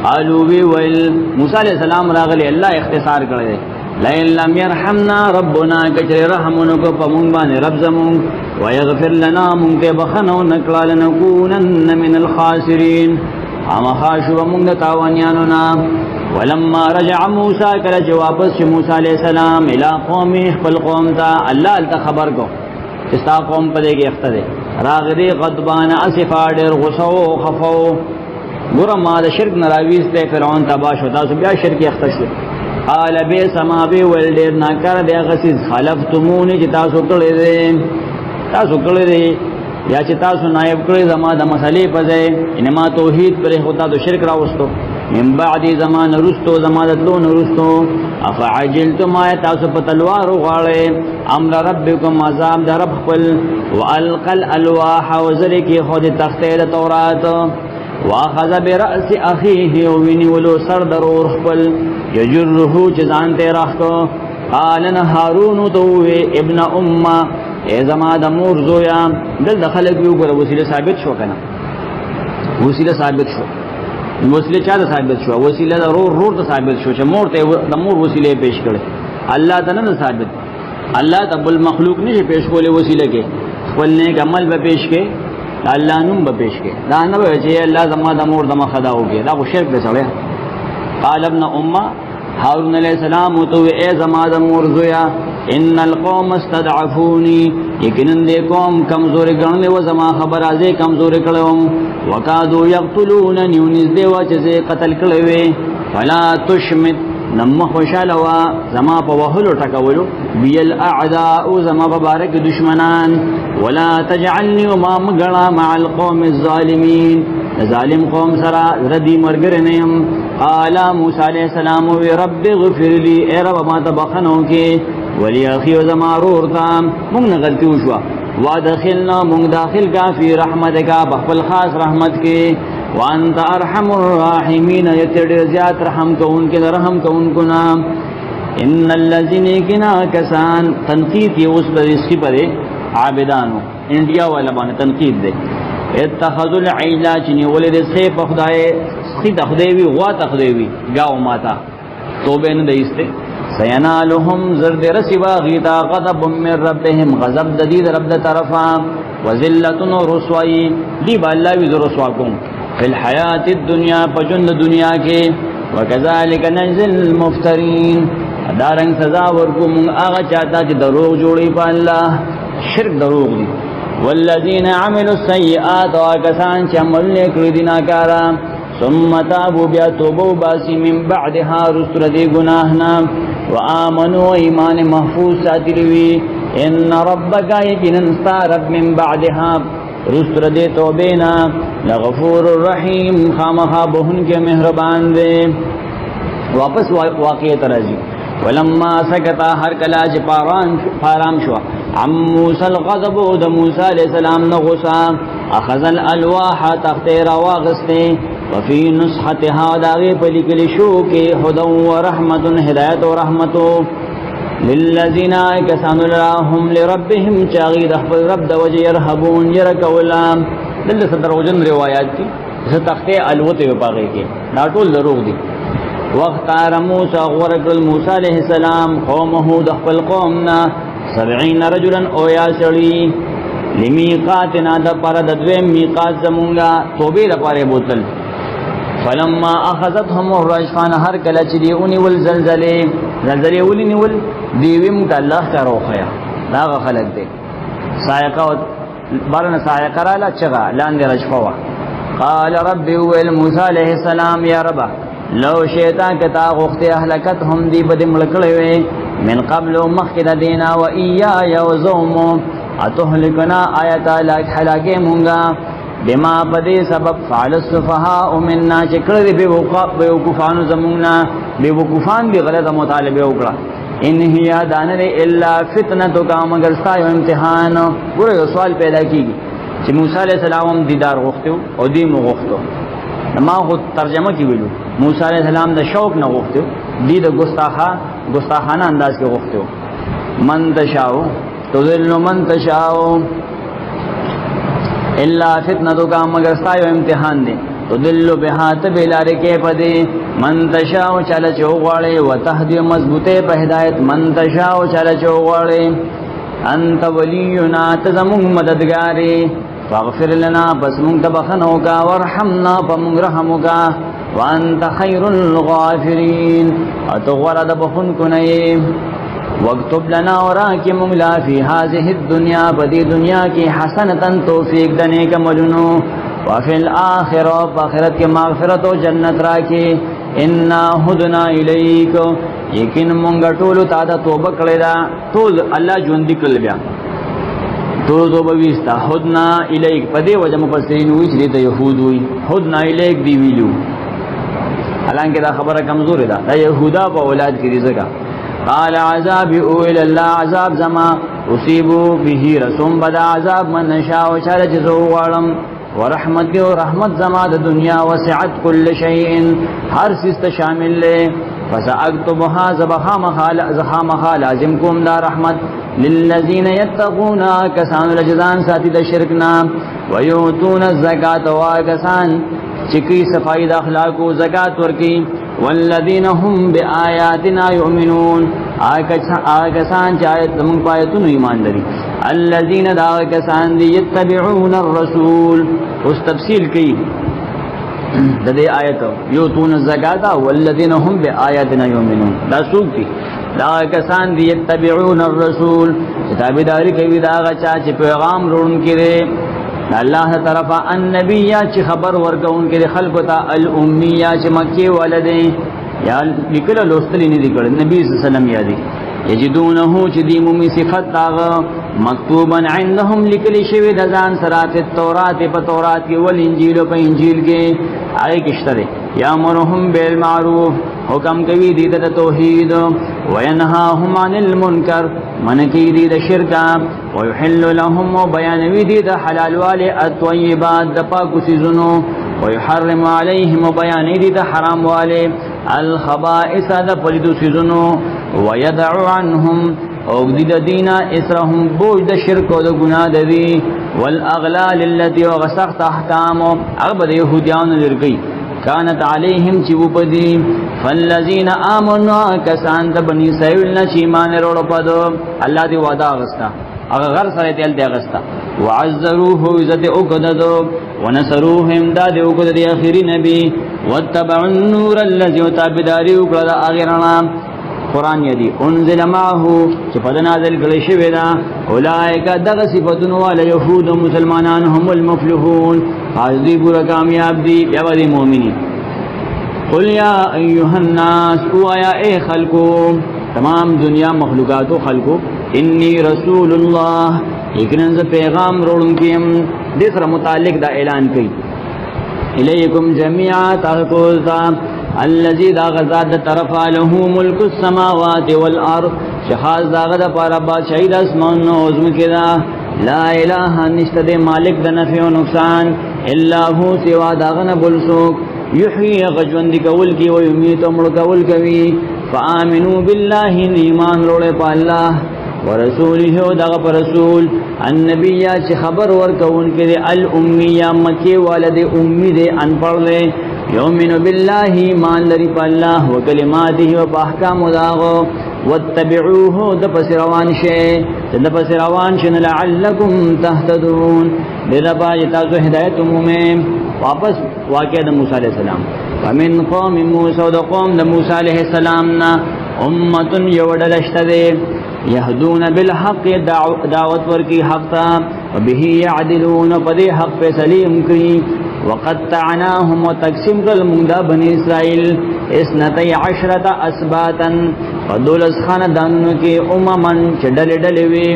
قالو بی ویل موسیٰ علیہ السلام راغلی اللہ اختصار کردے لئن لم يرحمنا ربنا کچر رحمنکو پمونبان رب زمون ویغفر لنا منک بخنو نکلا لنکونن من الخاسرین اما خاشو بمونگ تاوانیانونا ولما رجع موسیٰ کلچ واپس چھ موسیٰ علیہ السلام الى قومی خپل قوم تا اللہ التا خبر کو استا قوم پدے کی اختدے راغدی غضبان اسفا دیر غصو خفو گرم ما دا شرک نراویز تے فرعون تباشو تاسو بیا شرکی اختشو قال بے سما بے ولدیر ناکر دے غسیز خلفتمونی چی تاسو کڑی دے یا چی تاسو نائب کڑی زما دا مسئلے پزے انما توحید پر ہوتا تو شرک راوستو من بعد زمان رستو زمان دلون رستو افعجلتم آئے تاسو پتلوارو غاڑے امر ربکم عذاب دا رب خپل والقل الواح وزرکی خود تختید تورات واخذ برأس اخیه وینی ولو سر درور خپل یجرہو چزانتے رختو قالن حارون تووے ابن امہ اے زمان دا مور زویا دل دخلق بیو کرا وسیلہ ثابت شو کنا وسیلہ ثابت شو وسیلہ چاہ دا ثابت شو وسیلہ دا رور دا ثابت شو چا مور تے دا مور وسیلہ پیش کرے اللہ تا نا ثابت اللہ تا بالمخلوق نہیں پیش کولے وسیلہ کے خپلنے کا عمل با پیش کے اللہ نم با پیش کے دا نبا چاہیے اللہ زمان دا مور دا خدا ہو گیا دا کو شرک دے سڑے قال ابن امہ حارون علیہ السلام تو اے زمان دا مور زویا ان القوم استدعفونی یکنن دے قوم کمزور گرنے و زمان خبر آزے کمزور کڑوں وکادو یقتلوننی ونز دے وچزے قتل کڑوے فلا تشمت نمخ وشالوا زما پا وحلو ٹکولو بی الاعداء زما پا بارک دشمنان ولا تجعلنی وما مگڑا مع القوم الظالمین ظالم قوم سرا ردی مرگرنیم قالا موسیٰ علیہ السلام وی رب غفر لی اے رب ما تبخنو کے ولی اخی و زما رورتا منگ نغلتی وشوا وادخلنا منگ داخل کا فی رحمت کا بخفل خاص رحمت کے وانت ارحم الراحمین یتر زیاد رحم کو ان کے رحم کو ان کو نام ان اللذین کنا کسان تنقید یہ اس پر اسکی پرے عابدانو انڈیا والا بانے تنقید دے اتخذوا العیلا چنی ولد سیف خدای سخی تخدیوی غوا تخدیوی گاو ماتا توبے ندیستے سینالهم زرد رسوا غیتا غضب من ربهم غضب ددید رب د طرفا وذلت رسوائی دی با اللہ وی رسواکم فی الحیات الدنیا پجند دنیا کے وکذالک نجزی المفترین دارنگ سزا ورکو من آغا چاہتا چی دروغ جوڑی پا اللہ شرک دروغ دی والذین عملوا السیئات وکسان چی عمل لکر دینا کارا ثم تابوا بیا توبو باسی من بعدها رسل دی گناہنا وآمنوا ایمان محفوظ ساتلوی ان ربک یقیناً ستا رب من بعدها رسل دی توبینا لغفور الرحیم خامخا بہن کے مہربان دے واپس واقعیت رضی ولما سکتا ہر کلاج پارام شوا عم موسیٰ الغضب دا موسیٰ علیہ السلام نغسا اخذ الالواح تختیر واغستے وفی نسحتها داغی پلکل شوکی حدا ورحمت ہدایت ورحمتو للذین کسان اللہم لربهم چاغی دخبر رب دوجہ یرحبون یرکولا دل صدر وجن روایات کی جسے تختے الوتے وپاگے کے ناٹول دروغ دی واختار موسیٰ غورک الموسیٰ علیہ السلام قومه دخبر قومنا 70 رجلا اویا سڑی لمیقاتنا دا پارا ددویم میقات زمونگا توبی دا پارے بوتل فلما اخذتهم الرجفان هر کله چې دیونی ول زلزلې ولینی ول دیویم ک الله کا روخیا دا خلق دی سایقه بارن سایقه را لا چغا لاندې رجفوا قال رب موسی علیہ السلام یا رب لو شیطان کتا غخت اهلکتهم دی بد ملکړې من قبل مخکد دینا و ایا یوزوم اتهلکنا آیت لاک حلاکه مونگا بما پدې سبب فعل السفهاء منا چکړې به وقوفان زمونا به وقوفان به غلط مطالبه وکړه ان هي دانر الا فتنه کا مگر سا امتحان ګوره سوال پیدا کیږي چې موسی علیہ السلام دیدار غوښتو او دی مو غوښتو ما خو ترجمه کی ویلو موسی علیہ السلام د شوق نه غوښتو دی د ګستاخانه انداز کې غوښتو من تشاو تذل من تشاو الا فتنه کا مگر سایو امتحان دے تو دلو بہات بلارے کے پدے من تشاو چل چوغاڑے و تهدی مضبوطے په ہدایت من تشاو چل چوغاڑے انت ولینا تزمون مددگارے فاغفر لنا بس من تبخنو کا ورحمنا فمن رحمو کا وانت خیر الغافرین اتغورد بخن کنئے وَاكْتُبْ لَنَا وَرَاكِ مُغْلَا فِي هَذِهِ الدُّنْيَا بدی دنیا کی حسنتاً توفیق دنے کا مجنو وَفِي الْآخِرَةِ فَآخِرَتْ کے مغفرت و جنت راکی اِنَّا هُدْنَا إِلَيْكَ یقین مونگا ٹولو تادا توبہ کڑیدا ٹول اللہ جوندی کل بیا ٹول توبہ ویستا هُدْنَا إِلَيْكَ پدے وجہ مفسرین ہوئی چلیتا یہود ہوئی هُدْنَا إِلَيْكَ دی ویلو حالانکہ دا خبر کمزور دا یہودا پا اولاد کی رزقا قال عذاب اویل اللہ عذاب زما اصیبو به رسوم بدا عذاب من نشاء وشال جزو وارم ورحمت و رحمت زما د دنیا وسعت کل شیء ہر سست شامل لے فساکتبها زخام لازم کوم دا رحمت للذین یتقون کسان لجزان ساتي د شرکنا ویؤتون الزکات واکسان چکی صفائی دا اخلاق و زکات ورکی والذین هم بآیاتنا یؤمنون آکسان چاہت زمان پایتون ایمان داری الذین دا آکسان دی یتبعون الرسول اس تفصیل کی دے آیت یؤتون الزکاة والذین هم بآیاتنا یؤمنون دا سوک تی دا آکسان دی یتبعون الرسول کتابی داری کبھی دا آگا چاچ پیغام رون کرے اللہ طرفا النبیہ چی خبر ورکون کے خلق تا الامیہ چی مکی والدیں یا لکل لوستلی نہیں دکڑ نبی صلی اللہ علیہ وسلم یادی یجدونہو چی دیمومی صفت داغا مکتوبا عندهم لکل شوی دزان سرات التورات پا تورات کی والانجیل پا انجیل کے آئے کشترے یامرهم بالمعروف حکم کوي دي د توحید وینهاهم عن المنکر منکی دي د شرک ويحل لهم وبيان دي د حلال والے الطيبات د پاکو سيزونو ويحرم عليهم وبيان دي د حرام والے الخبائث د پلیدو سيزونو ويدع عنهم او دي د دینا اسرهم بوج د شرک او د گناہ دي والاغلال التي وغسخت احکام اغبد يهوديان لرګي كانت عليهم چوپدی فالذین آمنوا کسان د بنی اسرائیل نشی مان وروړو پدو الله دی وعده غستا هغه غر سره تل دی غستا وعزروه عزت اوکددو ونصروه امداد اوکد دی اخری نبی واتبعوا النور الذي تابداری وکړه اخرنا قرآن یدی انزل معه چې په نازل کړي شوی دا اولئک دغه صفاتونه ول یهود مسلمانان هم المفلحون حاضری پورا کامیاب دی بیا دی مؤمنین قل یا ایها الناس او یا ای خلقو تمام دنیا مخلوقات و خلقو انی رسول الله یقینا ز پیغام وروړونکیم د سره متعلق دا اعلان کړي الیکم جميعا تاسو الذي دا غزاد طرف له ملک السماوات والارض شخاص دا غدا پارا بادشاہی د اسمان او زمکه دا لا اله نشته مالک د نفع او نقصان الا هو سوا دا غنه بلسوک یحیی غجوند کول کی و یمیت امر کول کوي فآمنوا بالله ایمان وروړه په الله ورسوله او دغه رسول النبی چې خبر ورکون کړي الامیه مکی والد امی دې ان پړلې یؤمن بالله مان لري په الله او کلماته او احکام داغو واتبعوه د پسروان شه د پسروان شه لعلکم تهتدون دغه باج تاسو هدایت مومه واپس واقع د موسی علیہ السلام ومن قوم موسی د قوم د موسی علیہ السلام نا امه یودلشته یهدون بالحق دعوت ورکی حق تا وبه يعدلون فدی حق فیصلیم کی وقطعناهم وتقسیم کل مندا بنی اسرائیل اثنتی عشرة اسباتا فدولس خاندانو کی اممن چڈل ڈلوی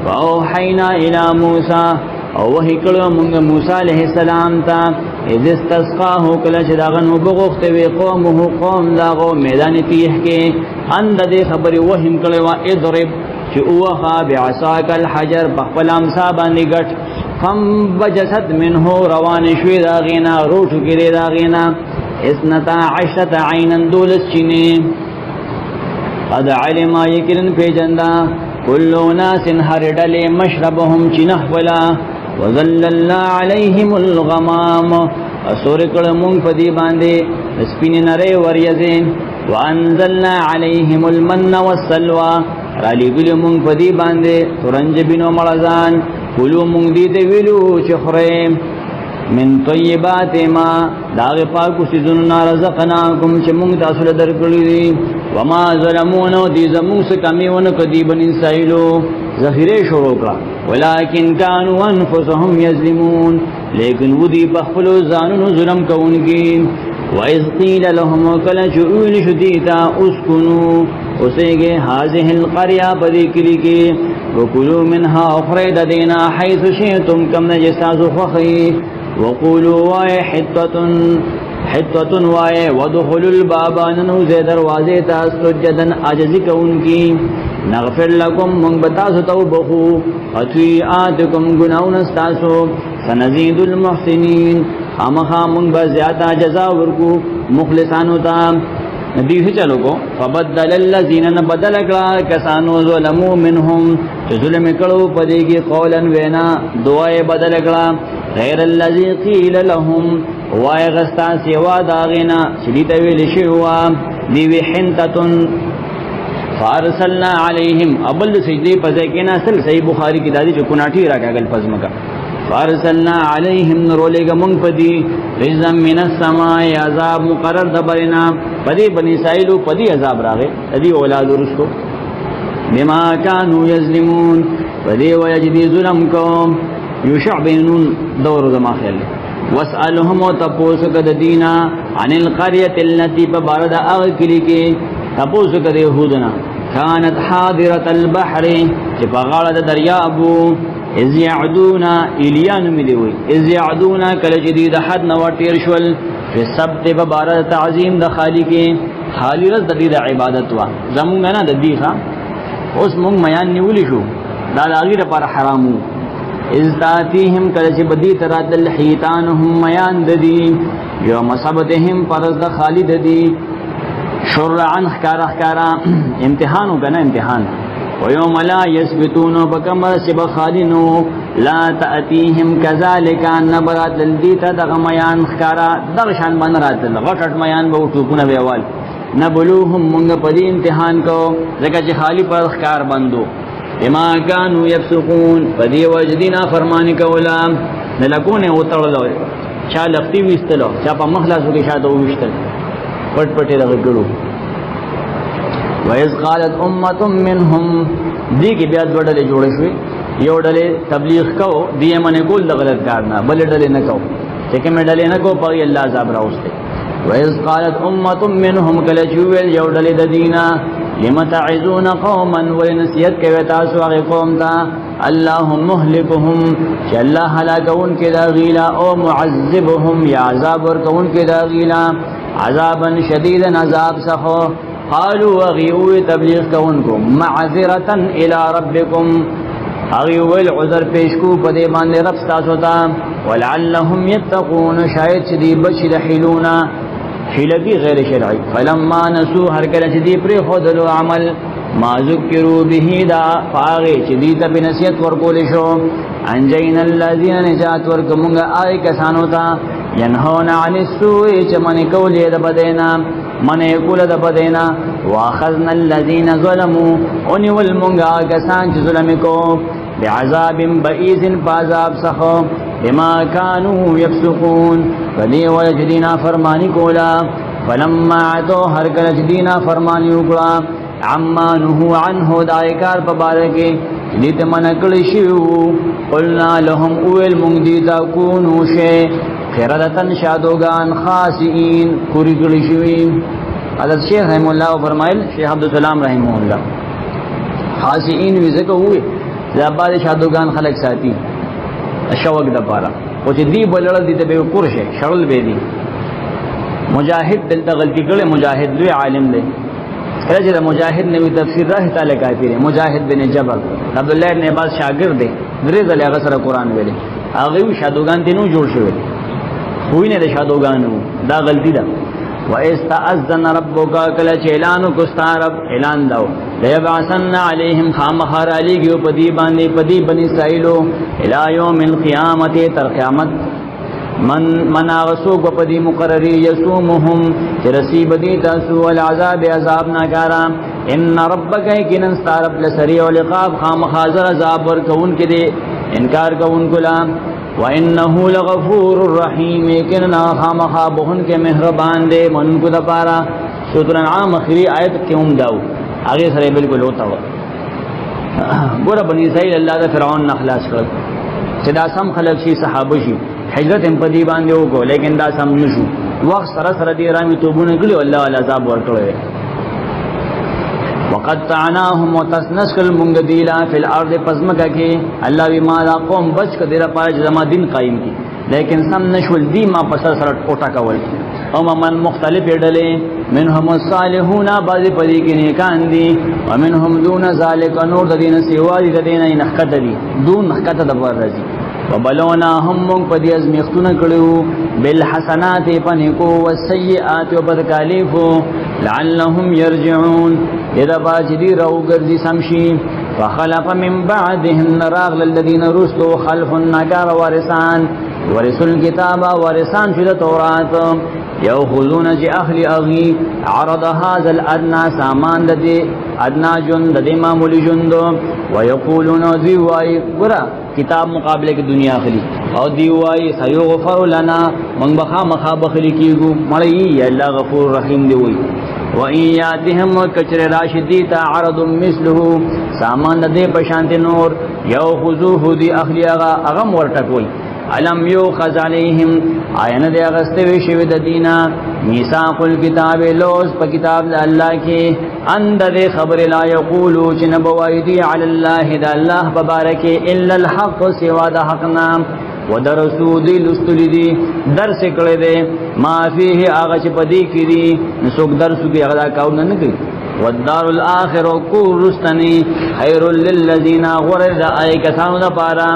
واوحینا الى موسی او وحی کلو منگ موسی علیہ السلام تا اذ استسقاه کلچ داغن وبغختوی قومه قوم داغو میدان تیح کے اند دے خبری وحیم کلو اضرب چی اوخا بعصاک الحجر بخبل امسا باندی گٹ فم بجست منه روان شوی داغینا روشو کری داغینا اسنتا عشرت عینا دولس چینی قد علما یکرن پی جندا کلو ناس ہر ڈلی مشربهم چینح ولا وظللنا علیہم الغمام اسورکڑ مونگ پدی باندے سپین نرے وریزین وانزلنا علیہم المن والسلوى رالی گلی مونگ پدی باندے ترنج بنو مرزان کلو مونگ دیتے ویلو چخرے من طیبات ما داغ پاکو سیزننا رزقناکم چه مونگ تاصل درکلی دی وما ظلمونو دی زمونگ سکمیون کدی بن انسائلو ذخیرے شروع کرا ولیکن کانو انفسهم یظلمون لیکن وہ دی بخفلو زانونو ظلم کونگی وَإِذْ قِيلَ لَهُمْ وَكَلَّ شُعُولِ شُدِيتَا اُسْكُنُوا اسے هذه القرية بذكرك وكلوا منها أخريد دينا حيث شئتم كم نجساز فخي وقولوا واي حتة واي ودخلوا الباب ننوزي دروازيتا سجدا عجزك انكي نغفر لكم من بتاسو توبخو خطيئاتكم گناون استاسو سنزيد المحسنين خامخا من بزیاتا جزا ورکو مخلصانو تا ندیو ہی چلو کو فبدل اللذین نبدل اکلا کسانو ظلمو منہم چو ظلم اکڑو پدیگی قولا وینا دعائے بدل اکلا غیر اللذی قیل لهم وائے غستا سیوا داغینا شلیتا ویلشیوا دیوی حنتتن فارسلنا علیہم ابل سجدی پزیکینا سل صحیح بخاری کی دادی چو کناٹھی راکا گل پزمکا فارسلنا علیہم نرولے گا منگ پدی رزم من السماء عذاب مقرر دبرنا پدی بنی اسرائیل پدی عذاب راغے پدی اولاد رسکو بما کانوا یظلمون پدی ویجدی ظلم کو یوشع بینون دور زما خیل واسألهم تپوسک دینا عن القریة التي ببارد اغکلی کی تپوسک یہودنا كانت حاضرة البحر چپغاڑ دریابو اذ یعدونا الیان ملیوی اذ یعدونا کل جدید حد نواتیر شول فی سبت ببارد تعظیم دا خالقی خالی رز دید عبادت وا زمونگا نا دی خواہ اس مونگ میان نیولی شو دا داغیر پر حرامو اذ تاتیهم کل چی بدی تراد الحیتانهم میان دی یوم سبتهم پرز دا خالی دی شرعن خکارا خکارا امتحانو کنا امتحان ويوم لا يثبتون بكمر سب خالنو لا تأتيهم كذلك نبرات للديتا دغميان خكارا دغشان بنرات غټټ میان به ټوپونه ویوال نبلوهم منګ پدی امتحان کو زکه چې خالی پر خکار بندو بما كانوا يفسقون پدی وجدینا فرمانی کولا نلکونه وتړلو چا لفتی وستلو چا په مخلاصو کې شاده وشتل پټ پټه رغړو وَإِذْ قَالَتْ أُمَّةٌ مِّنْهُمْ دی کې بیا ډلې جوړې شوې یو ډلې تبلیغ کو دی منه کول د غلط کار نه بل ډلې نه کو چې کوم ډلې نه کو په الله عذاب راوسته وَإِذْ قَالَتْ أُمَّةٌ مِّنْهُمْ کله چې ویل یو ډلې د دینا لم تعظون قوما ونسيت کوي تاسو هغه قوم ته الله مهلكهم چې الله هلاکون کې دا غیلا او معذبهم یا عذاب ورکون کې دا غیلا عذابا شديدا عذاب سخو قالوا وغيوا تبلیغ کونکو معذرة الى ربكم اغيوا العذر پیشکو پدې باندې رب تاسو ته ولعلهم يتقون شاید دې بچ حلونا حلبي غیر شرعي فلما نسوا هر کله چې دې پر خودلو عمل ما ذکروا به دا فاغه چې دې ته بنصیحت ورکول شو انجین الذين نجات ورکومغه آی کسانو ته ينهون عن السوء چې من کولې د بدینا من یقول د بدینا واخذنا الذين ظلموا ان والمنغا کسان چې ظلم کو بعذاب بئیس فعذاب سخو بما كانوا يفسقون فدی وجدینا فرمانی کولا فلما عتو هر کله جدینا فرمانی وکړه عما نهوا عنه دایکار په باره کې دې ته من کړی شو قلنا لهم اول مونږ کونو شی خیرتن شادوگان خاصین کوری کړی شوی حضرت شیخ رحم الله فرمایل شیخ عبدالسلام رحم الله خاصین وی زکه وې زباد شادوگان خلق ساتي شوق د پاره او چې دی بلړ دي ته به قرشه شړل به دي مجاهد دلته غلطی کړي مجاهد لوی عالم دی کله چې مجاهد نوې تفسیر راه تعالی کافر مجاهد بن جبل عبد الله بن عباس شاګرد دی درې ځله هغه سره قران ویلي هغه شادوگان دینو جوړ شوی خوی نه د شادوگانو دا غلطی ده واستاذن ربک کله چې اعلان کوستارب اعلان داو ليبعثن عليهم خامخر علیږي پدی باندې پدی بنی اسرائیلو الی یوم القیامت تر قیامت من اغسو پدی مقرری یسومهم رسیب دی تاسو العذاب عذاب ناکارا ان ربک یقینا استرب لسریع العقاب خامخازر عذاب ور کون کې دي انکار کون کلام وانه لغفور الرحیم یقینا خامخا بهن کې مهربان دی من کو د پارا سورۃ الانعام اخری آیت کې هم داو هغه سره بالکل ہوتا و ګور بنی اسرائیل الله د فرعون نه خلاص کړ چې دا سم خلق شي صحابه شي هجرت هم په دی باندې وکړو لیکن دا سم نشو وخت سره سره دی رامي توبونه کړی الله ولا عذاب ورکړي وقد تعناهم وتسنسل منغدیلا فی الارض پزمکه کې الله بما لا قوم بچ کړي را پای زما دین قائم کی لیکن سم نشول دی ما پسر سره ټوټا کول او من مختلف ډلې منهم الصالحون بعض پدې کې نیکان دي ومنهم دون ذلک نور د دین سیوا دي د دین نه نحقت دي دون نحقت د بر راځي وبلوناهم من پدې ازمیختونه کړو بالحسنات پنیکو والسیئات وبدکالیف لعلهم يرجعون اذا باجدي رو ګرځي سمشي فخلف من بعدهم راغل الذين رسلوا خلف النكار وارثان ورثوا الكتاب وارثان في التوراة يأخذون جي أهل أغي عرض هذا الأدنى سامان لدي أدنى جند دي معمولی جند ويقولون ديوائی برا کتاب مقابلے کی دنیا خلی او دیوائی سيغفر لنا من بخا مخا بخلی کیگو مڑی اللہ غفور رحیم دیوئی وَإِن يَأْتِهِمْ وَكَچْرِ رَاشِدِيتَ عَرَضٌ مِثْلُهُ سامان دے پشانت نور يَوْخُذُوهُ دی اخلی اغم ورٹکوئی علم یوخذ علیہم آئین دے اغستوی شوید دینا میثاق الکتاب لوز پا کتاب دا اللہ کی اند دے خبر لا یقولو چنبوائی دی علی اللہ دا اللہ ببارکی الا الحق سوا دا حقنا ودرسو دی لستلی دی درس کردے دے ما فیه آغا چی پدی کی دی نسوک درسو کی اغدا کاؤنا نکی والدار الاخر کور رستنی خیر للذین غرد آئی کسانو دا پارا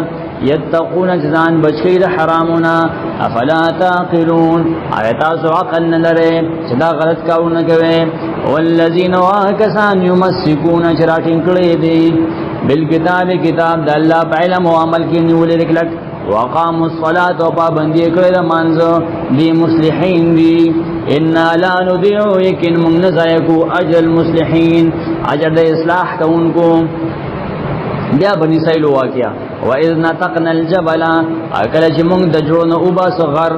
یتقون جزان بچکی دا حرامونا افلا تاقلون آیتا سو عقل ندرے چدا غلط کاؤنا کوئے والذین واکسان یمسکون چراټین کړي دي بالکتاب کتاب د الله په علم او عمل کې نیولې کلک وقاموا الصلاة وپابندی کړي د مانځو دی مصلحین دی ان لا نضيع یقین موږ نه ضایع کو اجر المصلحین اجر د اصلاح کوونکو. بیا بنی اسرائیل واقعا واذ نتقنا الجبل اکل چې موږ د جوړونو اوبا صغر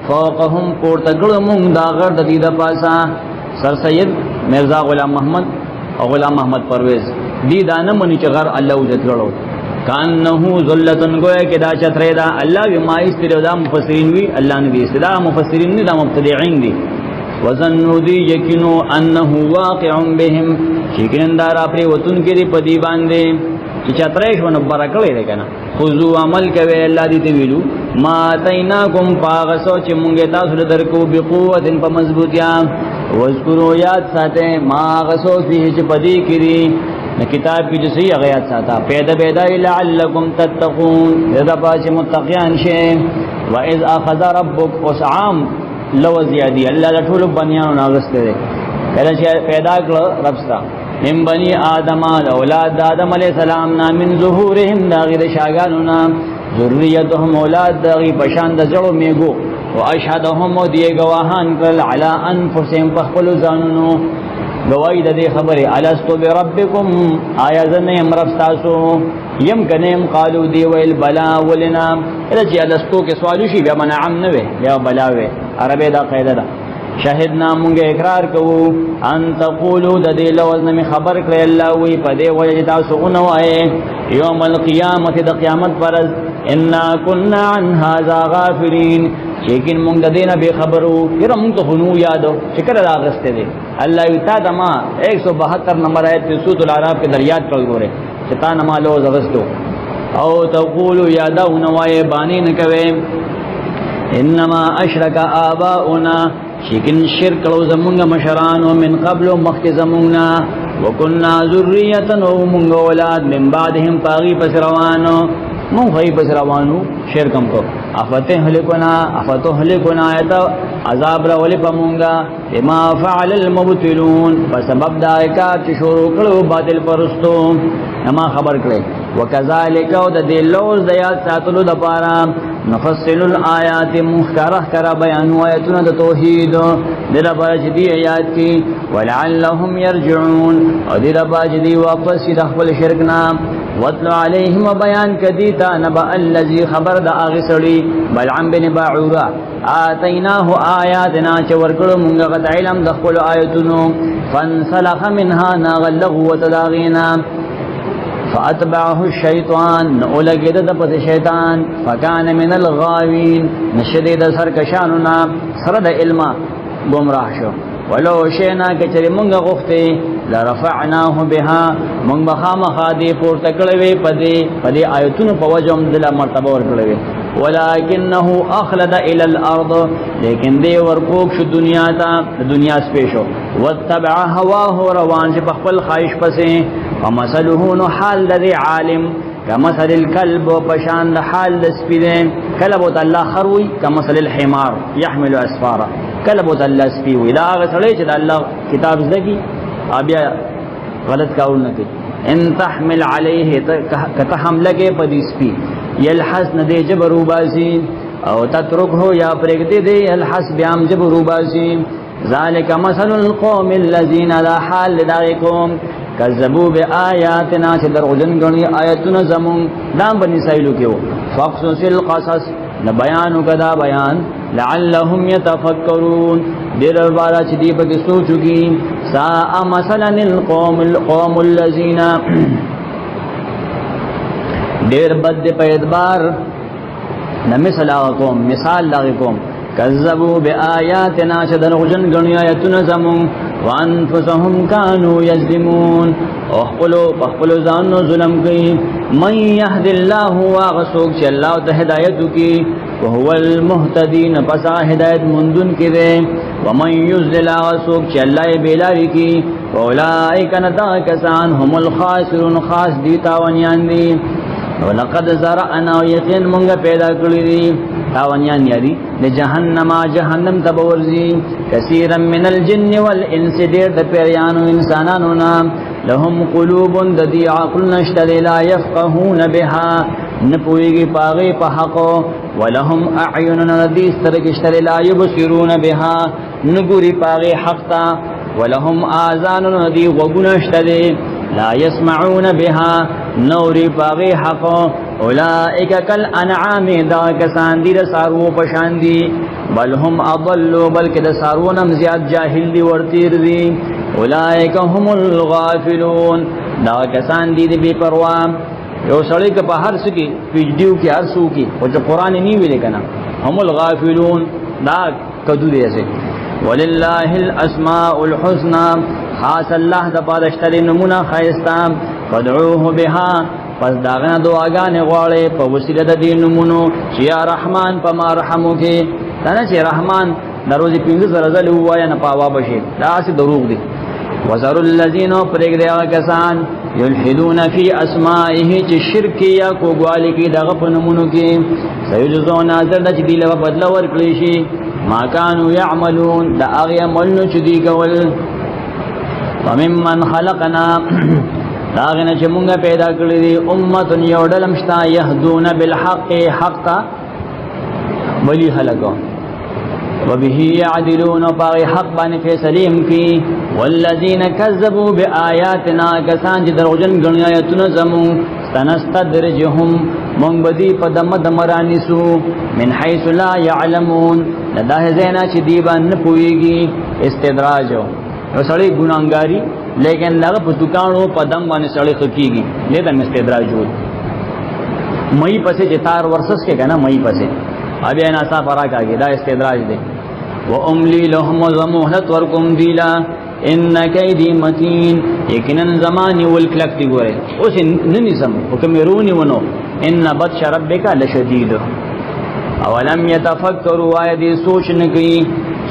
فوقهم پورته کړو موږ دا غر د دې د پاسا سر سید مرزا غلام محمد او غلام محمد پرویز دی دانه منی چې غر الله وجت کړو کانه ذلتن گویا کې دا چتره دا الله وی ما استره دا مفسرین وی الله نه دي استدا مفسرین نه دا مبتدعين دي وظنوا دی یقینو انه واقع بهم یقین دا را پر وتون کې دی پدی باندې چې چتره شونه برکړې ده کنه خذو عمل کوي الله دې ته ویلو ما تیناکم پاغسو چې مونږه تاسو درکو بقوت په مضبوطیا واذکروا یاد ساته ما غسو فيه چې پدی کړي نہ کتاب کی جو صحیح غیات ساتا پیدا لعلکم تتقون اذا باچ متقیان شے واذ اخذ ربک اسعام لو زیادی اللہ لٹھول بنیانو ناغست دے کله چې پیدا کړ ربستا من بنی آدم اولاد آدم علیہ السلام نا من ظهورهم داغی د شاگانو نا ذریتهم اولاد داغی پشان د جړو میګو واشهدهم دی گواهان کړل علی انفسهم پخپل ځانونو گواہی د دې خبره الستو بربکم آیا زنه امرب تاسو یم کنیم قالو دی ویل بلا ولنا اذا چې الستو کې سوال شي بیا منعم نه وي بیا بلا وي عربی دا قاعده ده شاهدنا مونږه اقرار کوو ان تقولوا د دې لوزن می خبر کړی الله وی په دې وجه تاسو اونو وای یوم القیامت د قیامت پرز انا كنا عن هذا غافلین لیکن مونږ د دینه به خبرو پھر مونږ ته نو یادو شکر ادا غسته دي الله یتا دما 172 نمبر آیت سورۃ الاعراف کې دریات کول غوره چتا نمالو زغستو او تقول یادو نوای بانی نه کوي انما اشرک آباؤنا شکن شرک لو زمونږ مشرانو من قبل مخک زمونږ وکنا ذریه او مونږ اولاد من بعدهم طاغی پس روانو مون خی پس روانو شرکم کو افتح لکنا ایتا عذاب را ولی پمونگا بما فعل المبتلون فسبب دائکات چی شروع کرو باطل پرستو نما خبر کرے وکذالک او د دلوز دیات ساتلو د پارا نفصل الآیات مخکرہ کرا بیانو آیتون د توحید دل باجدی آیات کی ولعلهم یرجعون او دل باجدی واپس دخل شرکنا وَاتْلُ عَلَيْهِمْ وَبَيَانْ كَدِيتَ نَبَأَ الَّذِي خبر د اغسړي بلعم بن باعورا آتیناه آیاتنا چورکړو مونږ غت علم د خپل آیتونو فانسلخ منها ناغلغ وتلاغینا فاتبعه الشیطان اولګید د پس شیطان فکان من الغاوین نشدید سرکشاننا سره د علم گمراه شو ولو شینا کچری مونږ غوښته لرفعناه بها مونږ بخامخا دی پورته کړوي پدې آیتونو په وجم د مرتبه ور کړوي ولکنه اخلد الى الارض لیکن دی ورکوک شو دنیا ته دنیا سپیشو وتبع هواه روان چې خپل خواهش پسې فمثله نو حال د عالم کمثل الكلب وپشان د حال د سپیدین کلب الله خروي کمثل الحمار يحمل اسفارا کلب الله سپی وی دا غسړی چې د الله کتاب زدگی بیا غلط کارونه کوي ان تحمل عليه کته حمله کې پدې سپی یلحس نه دی جبرو بازی او تترکه یا پرګدې دی یلحس بیام جبرو بازی ذالک مثل القوم الذين لا حال دایکم کذبوا بآیاتنا چې دروژن غنی آیاتنا زمون دام بنی اسرائیل کې فقصص القصص نہ بیانو کدا بیان لعلهم يتفکرون دیر بارا چې دی په سوچو کې سا مثلا القوم الذين دیر بد په اعتبار نہ مثال لاغکم کذبوا بآیاتنا چې دروژن غنی آیاتنا زمون وانفسهم كانوا يظلمون اخپلو ځانو ظلم کوي من يهد الله واغسوک چې الله ته هدایت کوي وهو المهتدين پس هدایت مندون کړي ومن يضلل واغسوک چې الله یې بیلاری کوي اولئک نتا کسان هم الخاسرون خاص دي تاوانیان دي ولقد زرعنا یقین مونږ پیدا کړی دي تاوانیان یادی د جهنم تبورزی کثیرا من الجن والانس دیر د پیریانو انسانانو نام لهم قلوب ددی عقل نشتد لا يفقهون بها نپویگی پاغی پا حقو ولهم اعین ندی سترکشتد لا يبصرون بها نگوری پاغی حقتا ولهم آذان ندی وگنشتد لا يسمعون بها نوری پاغی حقو اولئک کل انعام دا کسان دی دا سارو پشان دی بل هم اضلوا بلکہ دا سارونم زیاد جاہل دی ورطیر دی اولئک هم الغافلون دا کسان دی بے پروام یو سڑی که پا ہر سکی پیجڈیو کی ہر سو کی وچا قرآن نہیں ویلے کنا هم الغافلون دا کدو دے سے وللہ الاسماء الحسنى خاص اللہ دا پادشتر نمونا خیستام فدعوه بها پس داغنا دعاگان غواړي په وسیله د دین نمونو چې یا رحمان په ما رحمو کې تنه چې رحمان دروځي پینځه زرزل وایا نه پاوا بشي دا سي دروغ دي وزر الذين پرګ دی کسان یلحدون فی اسمائه چې شرک یا کوګوالی کې دغه په نمونو کې سيجزون ازر د دې له بدل ورکړي شي ما كانوا يعملون دا هغه عمل چې دی کول وممن خلقنا داغنه چې مونږه پیدا کړی دی امه یو ډلم شتا يهدون بالحق حقا ولی خلقو وبه يعدلون باغي حق باندې فیصلیم کی والذین كذبوا بآیاتنا کسان چې دروغجن غنی آیاتونه زمو سنستدرجهم مونږ بدی په دمه دمرانیسو من حيث لا يعلمون لدا زینا چې دی باندې پويږي استدراجو او سړی ګناګاری لیکن لغه په دکانو په دم باندې سړی خکېږي لیدا استدراج وي مې پسې چې تار ورسس کې کنه مې پسې ابي انا صاف راکاږي دا استدراج دی و املی لهم ومهلت ورکم دیلا ان کیدی متین یقینا زمانی والکلک دی ګوره اوس نني سم حکمرونی ونو ان بطش ربک لشدید اولم يتفکروا ایدی سوچ نه کوي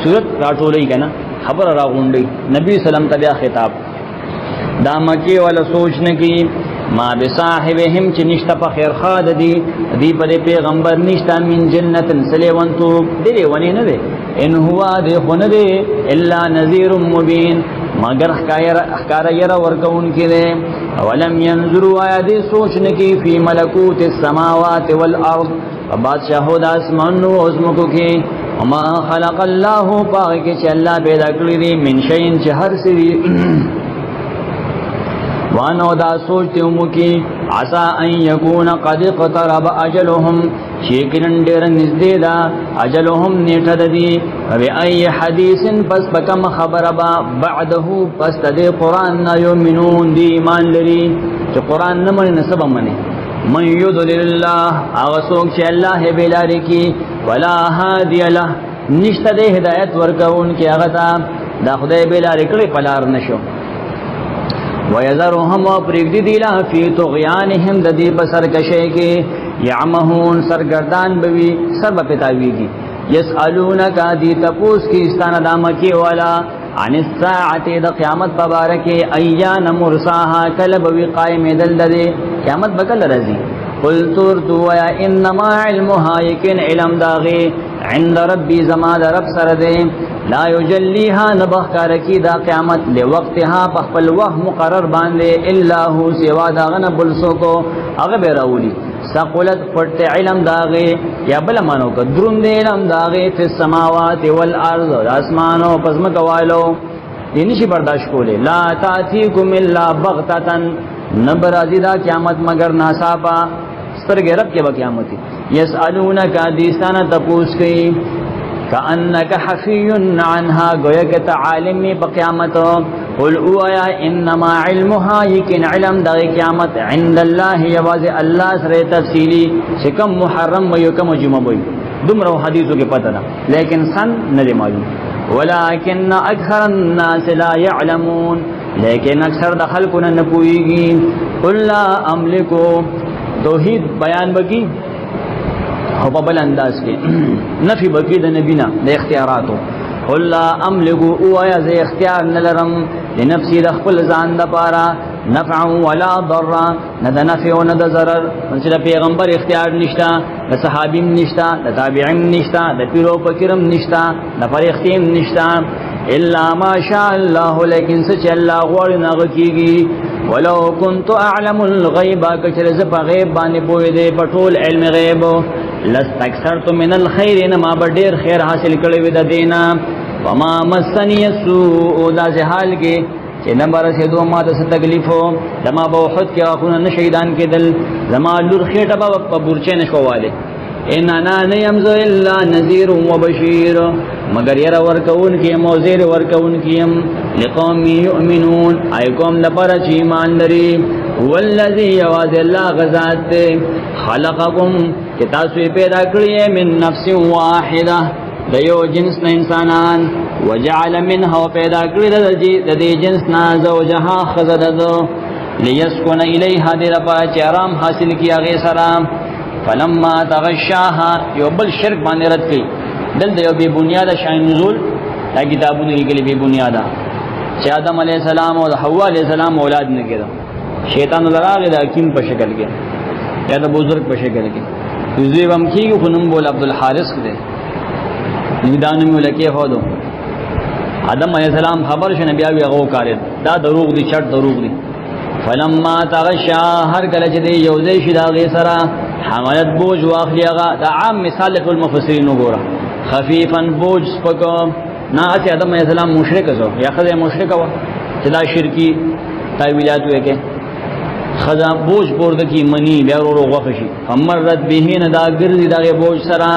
صورت راټولې کنه خبر را غونډي نبی سلام ته بیا خطاب دا مکی ولا سوچ نه کی ما بصاحبهم چې نشته په خیر خاد دی پر پیغمبر نشته من جنت سلیوانتو دی ونی نه دی ان هو دی خونه دی الا نذیر مبین مگر احکار یرا ورکون کړي اولم ينظروا ایدی سوچ نه کی فی ملکوت السماوات والارض بادشاہو د اسمان او زمکو کې وما خلق الله پاک چې الله پیدا کړی دی من شین چې هر سری وانو دا سوچتے ہوں کی عسا ان یکون قد اقترب اجلهم شیکنن دیر نزدیدا اجلهم نیٹھد دی وبی ای حدیث پس بکم خبر با بعده پس تدی قرآن نا یومنون دی ایمان لری چه قرآن نمانی نسبا منی من یدلل اللہ اغسوک چه اللہ بلاری کی ولا هادی لہ نشت دے ہدایت ورکون کی اغتا دا خدای بلاری کلی پلار نشو ويذرهم وپریږدي دیلا فی طغیانهم د دې بسر کشه کې یعمهون سرګردان بوي سر پتاویږي یسالونک دی تپوس کی استانه دامکی والا عن الساعه د قیامت مبارک ایان مرساها کلب وی قائم دل د قیامت بکل رضی قل ترتو یا انما علمها یکن علم داغي عند ربی زما د رب سره دی لا یجلیها نبخ کارکی دا قیامت لوقتها پخپل وقت مقرر باندې الا هو سوا داغن بلسو کو هغه به راولی ثقلت پټ علم داغه یا بل مانو ک دروند علم داغه فی السماوات والارض اسمانو پسم کوالو نشي برداشت کوله لا تاتیکم الا بغتتا نبرازی دا قیامت مگر ناصابا سترګ رب کې به قیامت یسالونک دیسانه تپوس کوي کأنک حفی عنها گویا کہ تعالم میں بقیامت قل اویا انما علمها یکن علم دا قیامت عند اللہ یواز اللہ سر تفصیلی شکم محرم و یکم جمع بوئی دمرو حدیثوں کے پتہ لیکن سن نہ معلوم ولكن اکثر الناس لا يعلمون لیکن اکثر دخل کو نہ پوئیگی قل لا املکو توحید بیان بکی او په بل انداز کې نفي بکی د نبینا د اختیاراتو قل لا املک او یا ز اختیار نلرم لنفسي د خپل ځان د پاره نفع ولا ضر، نه د نفع او نه د ضرر. چې د پیغمبر اختیار نشتا، د صحابیم نشتا، د تابعین نشتا، د پیرو فقیرم نشتا، د فرښتیم نشتا، الا ما شاء الله، لیکن چې الله غواړي ناغه کیږي. ولو كنت اعلم الغيب، کچره ز په غیب باندې پوهې دې په ټول علم غیب، لاستكثرت من الخير، ما به ډیر خیر حاصل کړی و د دینا. وما مسني السوء، دا حال کې چې نه برسېدو ما ته څه تکلیف و، زما به احد کې غاښونه نه شهیدان کېدل، زما لور خېټه به په بورچې نه شووالی. ان انا نه یم زه الا نذیر و بشیر، مگر یره ورکون کې یم او زیر ورکون کې یم. لقوم یؤمنون، ای قوم لپاره چې ایمان لري. هو الذی، یواز الله غزاد دی، خلقکم، چې تاسو پیدا کړی من نفس واحده، د یو جنس نه انسانان، وجعل منها، پیدا کړی د دې جنس نه زوجها، خزه ده، لیسکن الیها، دې لپاره چې آرام حاصل کړي هغې سره. فلما تغشاها، یو بل شرک باندې رد کړي. دلته یو بې بنیاده شان نزول، دا کتابونه لیکلي بې بنیاده، چې آدم علیه السلام او د حوا علیه السلام اولاد نه کېده، شیطان راغی د حکیم په شکل کې یا د بزرګ په شکل کې. زوی هم کېږي، خو نوم بول عبدالحارث دی، دا نوم یې لکې ښودو. آدم علیه السلام خبر شو، بیا وی هغه وکارېد، دا دروغ دي، چټ دروغ دي. فلما تغشا، هر کله چې دی یو ځای شي د هغې سره، حملت بوج واخلي هغه، دا عام مثال د ټول مفسرین وګوره، خفیفا بوج سپکو. نه هسې آدم علیه السلام مشرک شو یا ښځه مشرکه وه چې دا شرکي تاویلات وکړي، ښځه بوج پورته کړي مني، بیا ورو ورو غوښه شي. فمرت به، نه دا ګرځي د هغې بوج سره،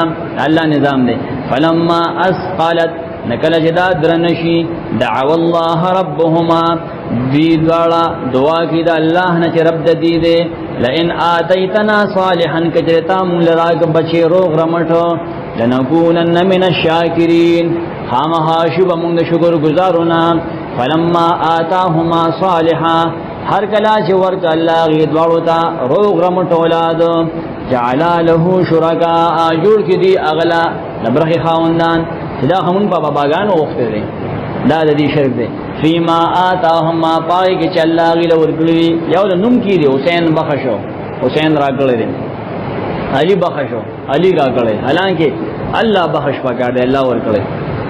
الله نظام دی. فلما اثقلت، نکله چې دا درنه شي، دعوا الله ربهما، دوی دواړه دعا کړي د الله نه چې رب د دې دی. لئن آتیتنا صالحا، کچرتا مونږ لراک بچی روغ رمټو، لنکونن من الشاکرین، خامخا شو به مونږ د شکر ګزارونه. فلما آتاهما صالحا، هر کله چې ورک الله غي دواړو ته روغ رمټ اولاد، جعل له شرکاء، جوړ کړي دي اغلا لبرخي خاوندان، دا همون باباګانو وخت دی، دا د دې شرک دی. فيما آتاهما، پای کې چې الله غي لور کړی، یو د نوم کې دی حسین بخشو، حسین راکړی دی، علی بخشو، علی راکړی، حالانکه الله بخش پکار دی، الله ور کړی.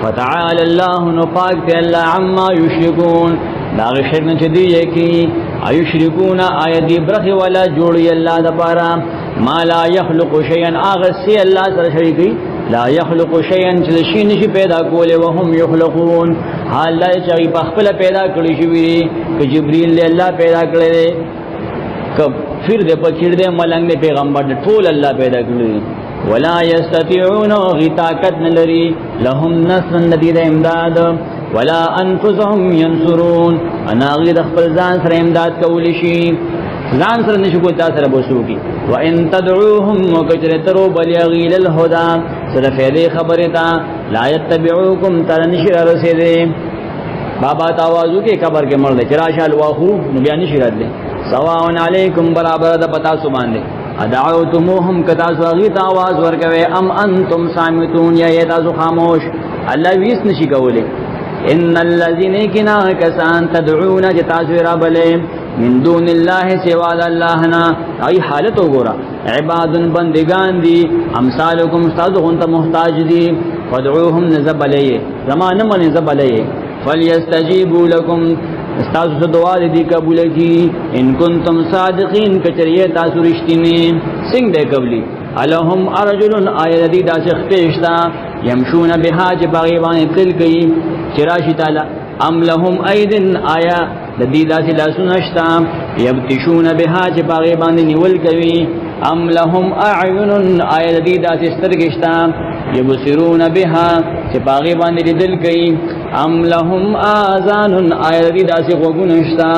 فتعال الله، نو پاک دی الله، عما یشرکون، دا شرک نه چې دی یکی، ایشرکون، آیا دی برخي ولا جوړي الله د پاره، ما لا يخلق شيئا، اغه سي الله سره شریکي، لا يخلق شيئا، چې شي نشي پیدا کوله، وهم يخلقون، حال لا چې په خپل پیدا کړی شي وي، ک جبريل له الله پیدا کړی دی، ک فیر دې پکیر دې ملنګ دې پیغمبر دې ټول الله پیدا کړی، ولا يستطيعون، غطاقت نلري، لهم نصر، ندید امداد، ولا انفسهم ينصرون، انا غیر خپل ځان سره امداد کولی شي، ځان سره نشو کوی، تاسو سره بوسوږي. وان تدعوهم، وکجرترو بلیغیل الهدى، سره فیدی خبره تا، لا يتبعوكم، تر نشی رسیدې. بابا تاوازو کې قبر کې مړ دې چراشال واخو، نو بیا نشی راتلې. سواء علیکم، برابر د پتا سو باندې، ادعوتموهم، کتا سواغی تا आवाज ورکوي، ام انتم صامتون، یا تاسو خاموش، الله ویس نشي کوله. ان الذين كنا كسان تدعون، جتاسو ربله، من دون الله، سوا الله نا، ای حالت وګورا، عباد بندگان دي، امثالکم، استادو انت محتاج دي، فدعوهم نزبلیه، زمانه من نزبلیه، فليستجيبوا لكم، استاسو دعا دې قبول کی، ان کنتم صادقین، کچریه تاسو رښتینی، څنګه دې قبلی. الہم ارجل، آیا دې داسې خپېشتا، يمشون بها، چې باغی باندې تل کوي، چراشی تعالی. ام لهم ایدن، آیا د دې داسې لاسونه شته، یبتشون بها، چې باغی باندې نیول کوي. ام لهم اعین، آیا د دې داسې سترګې شته، یبصرون بها، چې باغی باندې لیدل کوي. ام لهم آذان، آیا د دې داسې غوږونه شته،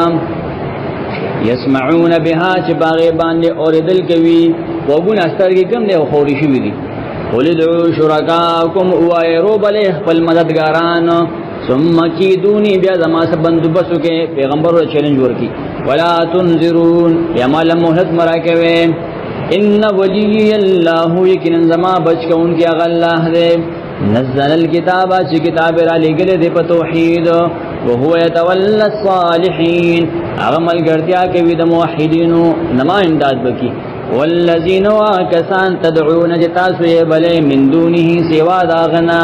یسمعون بها، چې باغی باندې اوریدل کوي. غوږونه سترګې کوم دی او خوري شوي دي. قل ادعوا شرکاکم، وایرو بلې خپل مددګاران، ثم کیدونی، بیا زما سره بندوبسو کې پیغمبر ور چیلنج ورکی، ولا تنذرون، یا مال مهلت مرا کوي. ان ولی الله، یقینا زما بچ کون کی هغه الله دې، نزل الكتاب، چې کتاب را لګل دې په توحید، او هو يتولى الصالحین، هغه ملګرتیا کوي د موحدینو نما امداد بکی والذین واکسان تدعون جتاسو بلې من دونه سوا داغنا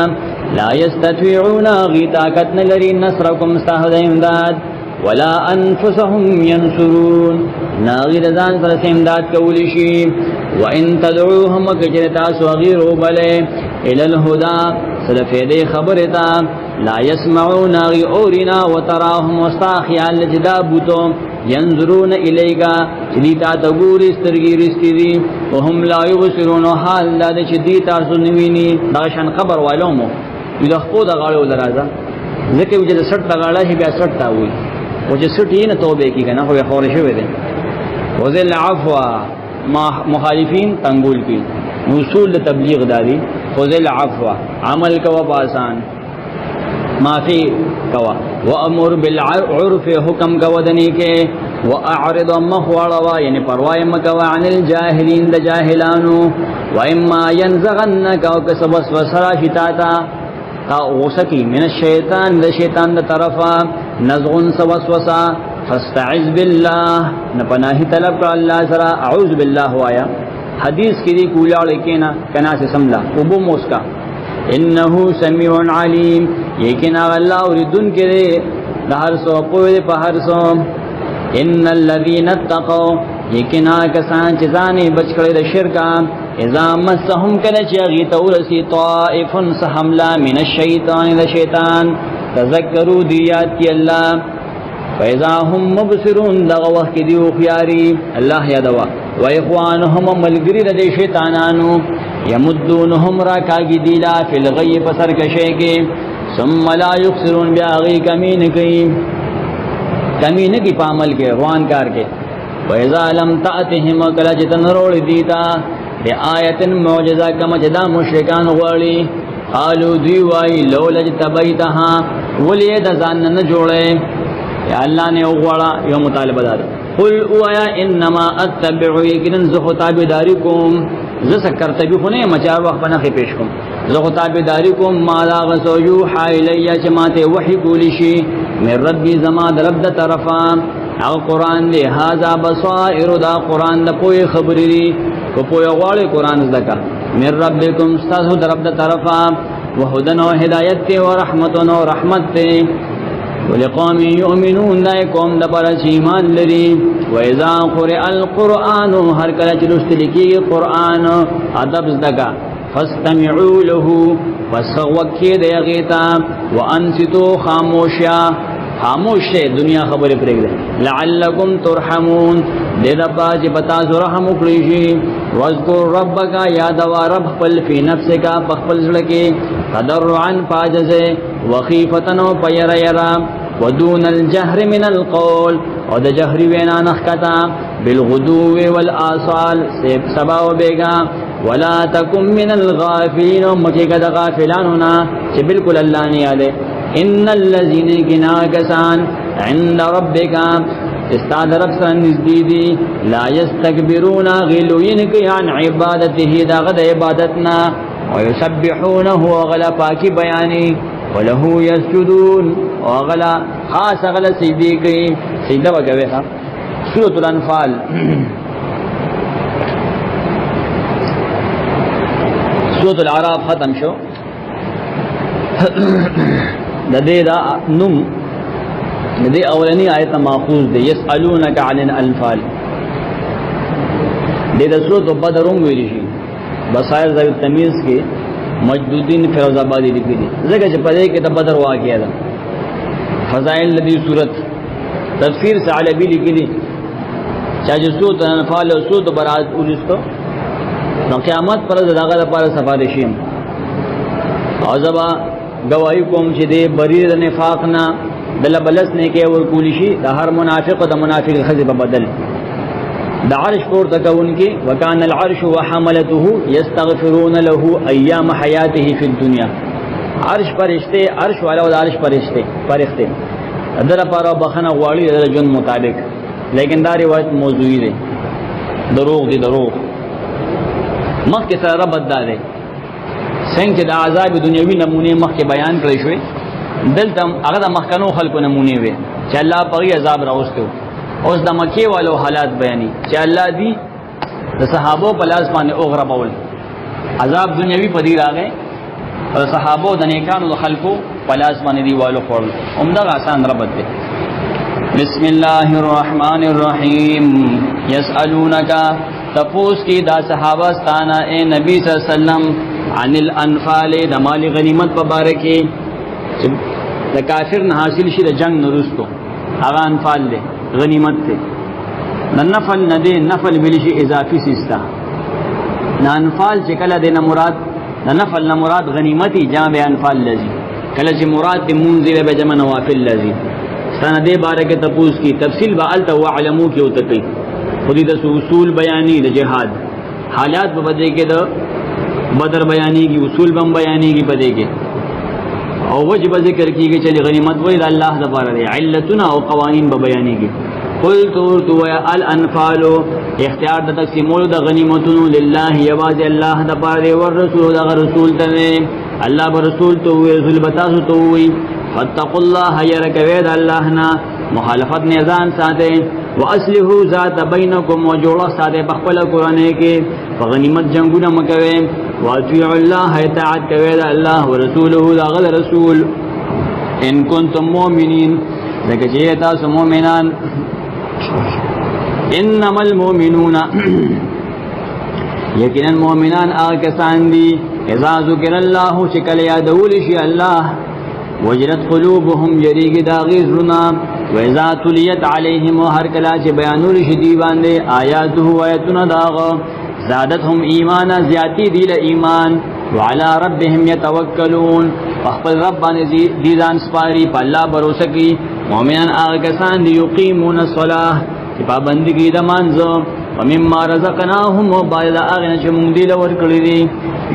لا یستطيعون غیطاقت نلری نصرکم استهد امداد ولا انفسهم ينصرون ناغی رضان سر امداد کولی شي وان تدعوهم کجرتاسو غیرو بلې الى الهدى سلفیدی خبرتا لا يسمعون غی اورنا وتراهم واستخیال جدابوتو ينظرون الیگا چدیتا تگوری سترگی رستی دی وهم لا یبصرون حال دا چدیتا سنوینی داشان خبر والومو یو خپو د غاړو درازه ځکه چې د سټ د غاړه هي بیا سټ تا وي او چې سټ یې نه توبه کی کنه خو یې خور شوی دی وذل عفو ما مخالفین تنگول کی اصول تبلیغ دادی وذل عفو عمل کوا پاسان معافی کوا وامر بالعرف حکم کوا دنی کے واعرض مخوړوا یعنی پروا مکوا عن الجاهلین د جاهلانو واما ينزغنك او کسبس وسرا شتاتا تا اوسکی من الشیطان د شیطان د طرفا نزغن سوسوسا فاستعذ بالله نپناهی طلب کر الله سرا اعوذ بالله وایا حدیث کی دی کولاړ کینا کنا سے سملا ابو موسکا انه سمیع علیم یقینا الله اوریدن کې د هر سو په هر سو ان الذين اتقوا یقینا کسان چې ځان بچ کړي د شرک اذا مسهم کله چې غي تورسي طائف سحملا من الشیطان د شیطان تذکروا دیات کی الله فاذا هم مبصرون دغه وخت دی او خياري الله یادوا و اخوانهم ملګری د شیطانانو یمدونهم راکاږي دیلا فی الغی پسر کشه کې ثم لا یخسرون بیاغي کمین کوي کمین کی پامل کې روان کار کې وَإِذَا لَمْ تَأْتِهِمْ وَكَلَا جِتَنْ رُوڑ دیتا بِآیَةٍ مُعْجِزَةٍ کما جدا مشرکان غوڑی قالوا دیوائی لولا جتبیتها ولی دا زان نہ جوڑے یا اللہ نے اغوڑا یو مطالبہ دار قل اویا انما اتبعو یکنن زخطاب دارکم زسکر تبیخونے مچار وقت پنخی پیشکم زخطاب دارکم مالا غسو یوحا الیا چماتے وحی کولیشی من ربی زمان رب دا طرفان او قرآن دی هازا بصائر دا قرآن دا پوی خبری دی کو پوی غواری قرآن زدکا من ربکم ستاسو در رب دا طرفا وحدن و ہدایت تی و رحمتن و رحمت تی ولقوم یؤمنون دا قوم دا پرچ ایمان لری و اذا قرئ القرآن ہر کلچ رست لکی قرآن ادب زدکا فاستمعوا له فسوکی دیغیتا وانستو خاموشیا خاموش ہے دنیا خبر پریگ دے لعلکم ترحمون دے دبا جی بتا سو رحم اکڑیشی وذکر ربکا یادوا رب خپل فی نفسکا پخپل زڑکی تضرعا پاجزے وخیفتن و پیر یرا ودون الجہر من القول او دا جہری وینا نخکتا بالغدو والآصال سیب سبا و بیگا ولا تکم من الغافلین و مکیکا دا غافلانونا چی بالکل اللہ نہیں آلے ان الذين كناكسان عند ربك استاد رب سن نزدیدی لا يستكبرون غلوين عن عبادته دا غد عبادتنا ويسبحونه وغلا پاکی بیانی وله يسجدون وغلا خاص غلا سجدی کی سجدہ وکوي ها سورۃ الانفال سورۃ الاعراف ختم شو د دې دا نوم د دې اولنی آیت ماخوذ دی یسالونک عن الانفال د دې سورۃ بدرون ویل شي بصائر ذوی التمیز کې مجدودین فیروز آبادی لیکلي ځکه چې په دې کې د بدر واقعیا ده فضائل دې سورۃ تفسیر ثعلبی لیکلي چې سورۃ الانفال او سورۃ برات ولستو نو قیامت پر دغه لپاره سفارشیم او زبا گواہی کوم چې دې بری د نفاق نه بل بلس نه کې ور کولی شي د هر منافق د منافق خزب بدل د عرش پور تکون کې وکانه العرش وحملته يستغفرون له ایام حیاته فی الدنيا عرش فرشتے عرش والا او عرش فرشتے در پاره بخنه غواړي د جن مطابق لیکن دا روایت موضوعی ده دروغ مخکې سره رب بداله څنګه د عذاب دنیوي نمونه مخکې بیان کړی شوی دلته هغه د مخکنو خلکو نمونه وي چې الله په عذاب راوستو اوس د مکی والو حالات بیانې چې الله دی د صحابو په لاس باندې اوغربول عذاب دنیوي پدې راغی او صحابو د نیکانو د خلقو په لاس باندې دی والو خورل عمده آسان ربط دی. بسم الله الرحمن الرحیم یسألونک تپوس کی دا صحابہ ستانا اے نبی صلی اللہ علیہ وسلم عن الانفال د مال غنیمت په باره کې د کافر نه حاصل شي د جنگ نورستو هغه انفال له غنیمت ته نفل نه دی نفل ویل شي اضافي سیستا نه انفال چې کله د مراد نه نفل نه مراد غنیمتي جامع انفال لذي کله چې مراد د منزله به جمع نوافل لذي ستنه دې باره کې تپوس کی تفصیل به الته وعلمو کې وته کوي خودی د اصول بیانی د جهاد حالات په بده کې د بدر بیانی کی اصول بم بیانی کی بده کې او وجب ذکر کیږي چې غنیمت وې د الله د باره دی علتنا او قوانین به بیانی کی قلت تو یا الانفال اختیار د تقسیمولو د غنیمتونو لله یواز الله د باره او رسول د رسول ته الله به رسول ته وې رسول بتاسو ته وې فتقوا الله يركوا د الله نه مخالفت نه ځان ساته واصله ذات بینکم وجوړه ساده بخپل قران کې غنیمت جنگونه مکوي واطيع الله اطاعت کوي د الله او رسوله د غل رسول ان کنتم مؤمنین لکه چې تاسو مؤمنان انما المؤمنون یقینا مؤمنان هغه کسان دي اذا ذکر الله شکل یادول شي الله وجلت قلوبهم جریګ داغیزنا واذا تليت عليهم هر کلا چې بیانول شي دی باندې آیاته آیاتنا داغ زادتهم ایمانا زیاتی دی له ایمان وعلى ربهم يتوکلون خپل رب باندې دي ځان سپاری په الله باور کوي مؤمنان هغه کسان دي یقیمون الصلاه چې پابندي کوي د مانځو ومما رزقناهم وبایل اغنه چې مونږ دی لور کړی دي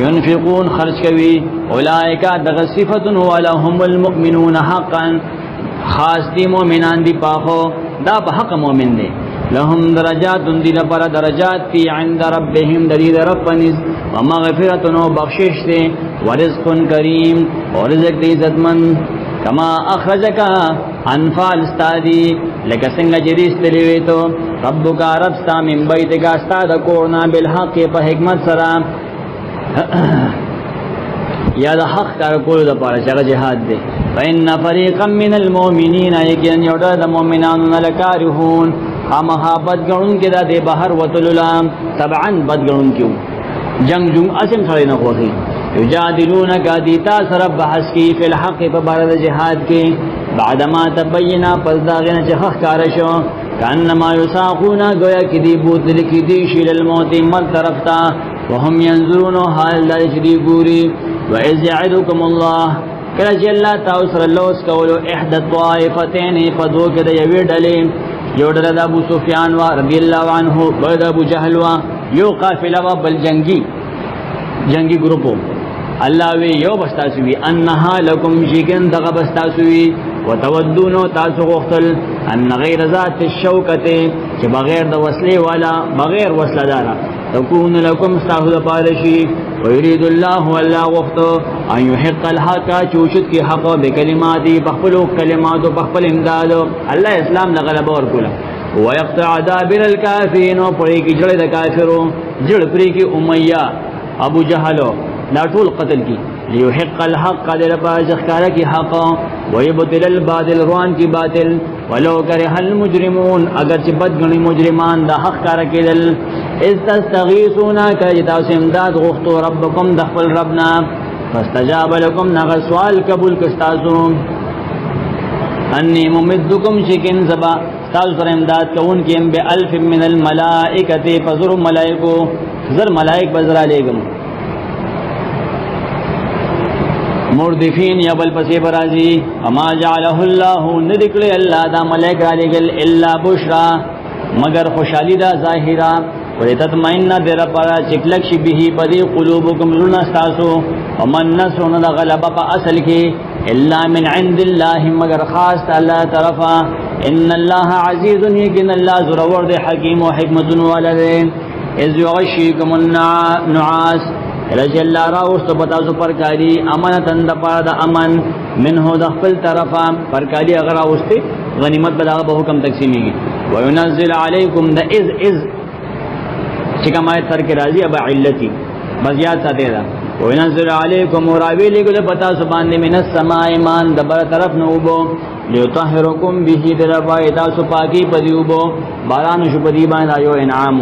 ينفقون خرج کوي اولئک دغصفتن ولهم المؤمنون حقا خاص دی مؤمنان دی پاخو دا په حق مؤمن دی لهم درجات دی لپاره درجات فی عند ربهم دلیل ربنز ومغفرت و بخشش دی ورزق کریم اور رزق دی عزتمن کما اخرجک انفال استادی لکه څنګه چې دې تو ربک رب ستا من بیتک استاد کورنا بالحق په حکمت سره یا د حق کار کولو د پاره چې جهاد دی فإن فريقا من المؤمنين یقینا یو د مؤمنانو نه لکارهون امها بدګون کې د بهر وتللام طبعا بدګون کې جنگ اسم سره نه کوي یجادلون قادیتا سره بحث کی فی الحق په بار د جهاد کې بعدما تبینا پس داغنه چې حق کار شو کانما یساقون گویا کې دی بوتل کې دی شیل الموت مر طرف تا وهم ينظرون حال د شدی ګوري وَإِذْ يَعِدُكُمُ اللَّهُ کله چې الله تعالی سره لوس کولو احد الطائفتين فدو کې د یوې ډلې یو ډله د ابو سفیان وا رضی الله عنه بل د ابو جهل وا یو قافله وا بل جنگي ګروپو الله وی یو بستاسوی انها لكم شیکن دغه بستاسوی وتودون تاسو غختل ان غیر ذات الشوکته چې بغیر د وسلې والا بغیر وسله دارا تكون لكم استاهل پارشی ويريد الله والله وقتو ان يحق الحق چوشت کی حق بکلماتی بخپلو کلماتو بخپل امدادو الله اسلام لغلبه ورکولا ويقطع دابر الكافرين وپړی کی جړه د کافرو جړ پری کی امیہ ابو جهلو لا ټول قتل کی ليحق الحق قدر باذخاره کی حق ويبطل الباطل روان کی باطل ولو کرہ المجرمون اگر چې بدګنی مجرمان دا حق کار کېدل اذ تستغيثون کجتا امداد غختو ربکم دخل ربنا فاستجاب لكم نغ سوال قبول کستاسو انی ممدکم شکن زبا تاسو سره امداد کوون کیم به الف من الملائکه فزر ملائکو زر ملائک بزر علیکم مردفین یا بل پسې برازي اما جعله الله ندکل الله دا ملائک علیکل الا بشرا مگر خوشالی دا ظاهرا ولتطمئن در پر چکلک شی به پدی قلوبکم لنا استاسو ومن نصر غلب په اصل کې الا من عند الله مگر خاص الله طرفا ان الله عزیز یقین الله زورور دی حکیم او حکمت ولده اذ یغشیکم النعاس رجل را واست بتاسو پرکاری امانتن د پاره د امن منه د خپل طرفا پرکاری اگر واست غنیمت بلاغه به حکم تقسیمیږي وينزل عليكم د از چې کوم آیت سر کې راځي ابا علتی بس یاد ساتي دا وينزل عليكم وراوي لګل پتا سبحان من السماء ایمان د بر طرف نو وبو ليطهركم به دربای تاسو پاکي پدیوبو باران شو پدی باندې یو انعام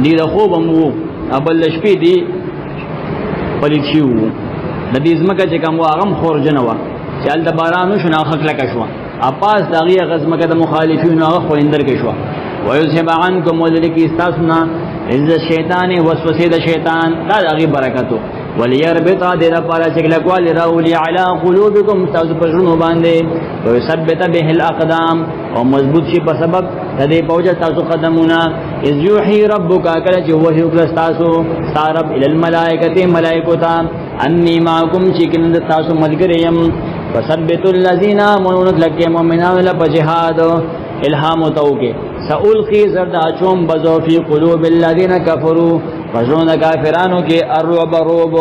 دي د خوب مو ابل شپې دي پلیچیو د دې زمکه چې کوم واغم خورجنوا چل د بارانو شنو خلک کشوا اپاس دغه غزمکه د مخالفینو هغه خو اندر کې شو ويذهب عنكم ولذلك استثنى عز الشیطان وسوسه د شیطان دا دغه برکتو وليربط در پارا چکل کول راولي على قلوبكم تاسو په ژوند باندې ويثبت به الاقدام او مضبوط شي په سبب د دې پوجا تاسو قدمونه اذ يوحي ربك کله چې وحي وکړ تاسو سارب الى الملائکه ملائکه انی معكم چې کیند تاسو ملګری يم فثبت الذين امنوا لك مؤمنان لبجهاد الهام توکه سألقي زرد اچوم بزو فی قلوب الذين كفروا فجون کافرانو کې الرعب روب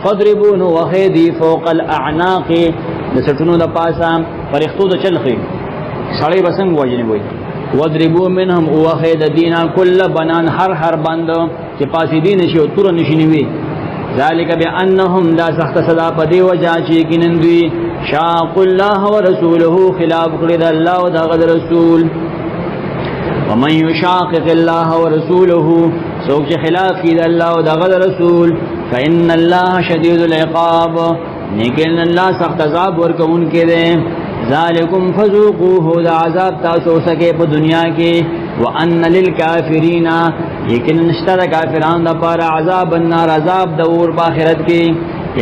فضربون وخيدي فوق الاعناق نسټونو د پاسا فرښتو د چلخي سړی بسنګ وجنی وای وضربوا منهم وخيد دينا كل بنان هر بند چې پاسې دین شي او تور نشینی وي ذالک بانهم لا سخت صدا پدی وجا چې کینندوی شاق الله ورسوله خلاف کړی د الله او د رسول ومن يشاقق الله ورسوله سوچ خلاف کی د الله او د رسول فإن الله شديد العقاب لیکن الله سخت عذاب ورکون کې ده ذالکم فذوقوه ذا عذاب تاسو سکے په دنیا کې وان للکافرین لیکن نشتر کافرانو د پر عذاب النار عذاب د اور په آخرت کې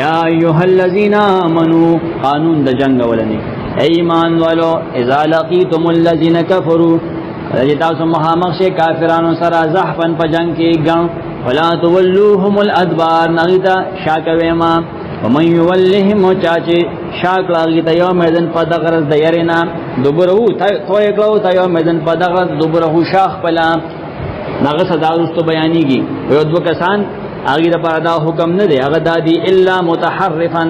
یا ایها الذین آمنوا قانون د جنگ ولنی ایمان والو اذا لقیتم الذین کفروا تاسو مخامخ شي کافرانو سره زحفن په جنگ کې ګڼ ولا تولوهم الادبار نغیتا شاکویما ومن یولهم چاچی شاک لاغیتا یوم ایدن پا دغرز دیرنا دوبرهو تویقلو تا یوم ایدن پا دغرز دوبرهو شاخ پلا ناغس دارستو بیانی گی ویدو کسان آگی دا پاردا حکم نده اغدا دی الا متحرفا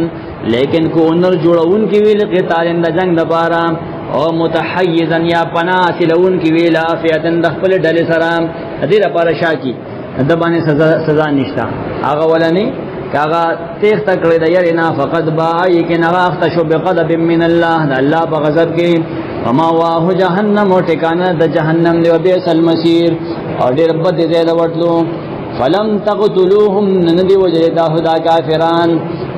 لیکن کو انر جوڑون کی ویل قتالن دا جنگ دا پارا او متحیزن یا پناہ سلون کی ویل آفیتن دخپل ڈل سرام دی دا پارا شاکی دبانی سزا نشتا آغا ولنی کاغا تیخ تکڑی دا یرینا فقد بائی که نغاخت شو بقدب من اللہ دا اللہ پا غضب کی وما واہو جہنم و ٹکانا دا جہنم دی و بیس المسیر اور دیر بد زید وطلو فلم تقتلوهم ندی وجدتا خدا کافران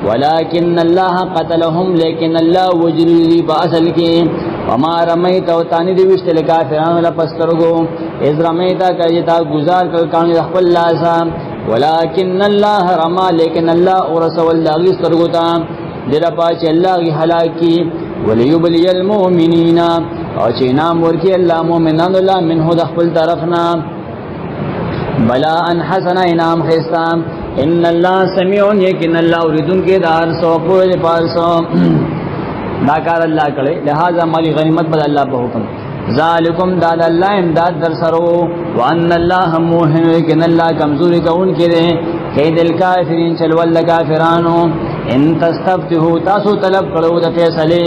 ولكن الله قتلهم لیکن اللہ وجلی با اصل کی وما رمیتا و تانی دی وشتل کافران لپسترگو از رمیتا کجتا گزار کلکانو دخل لاسا ولكن الله رما لیکن اللہ ورسول لاغی سترگوتا دیرا پاچ اللہ کی حلاکی وليبلی المؤمنین اور چینام ورکی اللہ مومنان اللہ منہو دخل طرفنا بلا ان حسن انعام خستام ان اللہ سمیعون یقین اللہ اوریدن کے دار سو پوج پارسو ناکار اللہ کرے لہذا مالی غنیمت بد اللہ پہ حکم ذالکم داد اللہ امداد در سرو وان اللہ موہن یقین اللہ کمزوری کون کے دے قید الکافرین چلول کافرانو ان تستفتحو تاسو طلب کرو دا فیصلے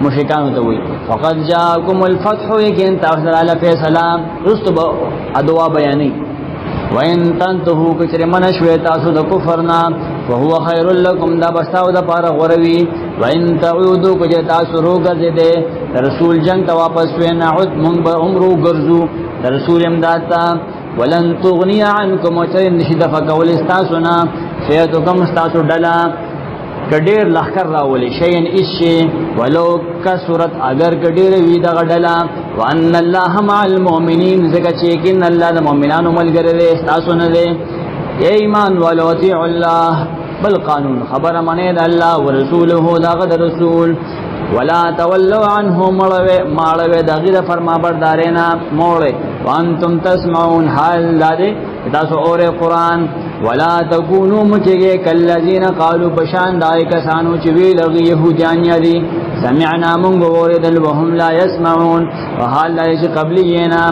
مشرکانو توی فقد جاکم الفتح یقین تاخذر علی فیصلہ رستو ادوا بیانی وَإِن تَنْتَهُوا كَثِيرٌ مِنَ الشَّيْطَانِ كُفْرًا فَهُوَ خَيْرٌ لَكُمْ دا بستاو دا پار غروی وَإِن تَعُودُوا كَجَتَا سُرُو گرزدے رسول جنگ تا واپس وین عد من بعمرو گرزو رسول امداد تا ولن تغنی عنکم وچرین نشد فکول استاسونا فیتکم استاسو ڈلا کډیر لخر راولي شین اسی ولو کثرت اگر کډیر وی دا غډلا وان الله مع المؤمنین زکه چې کین الله د مؤمنانو ملګری دی تاسو نه دی ایمان ولوتی الله بل قانون خبر منه د الله ورسوله دا غد رسول ولا تولوا عنه مالوه دغه فرما بردارینا موړه وانتم تسمعون حال لاده تاسو اوره قران ولا تكونوا مجگه کالذین قالوا بشان دای کسانو چې وی لغه يهوديان دي سمعنا من غوردل وهم لا يسمعون وحال ليس قبلينا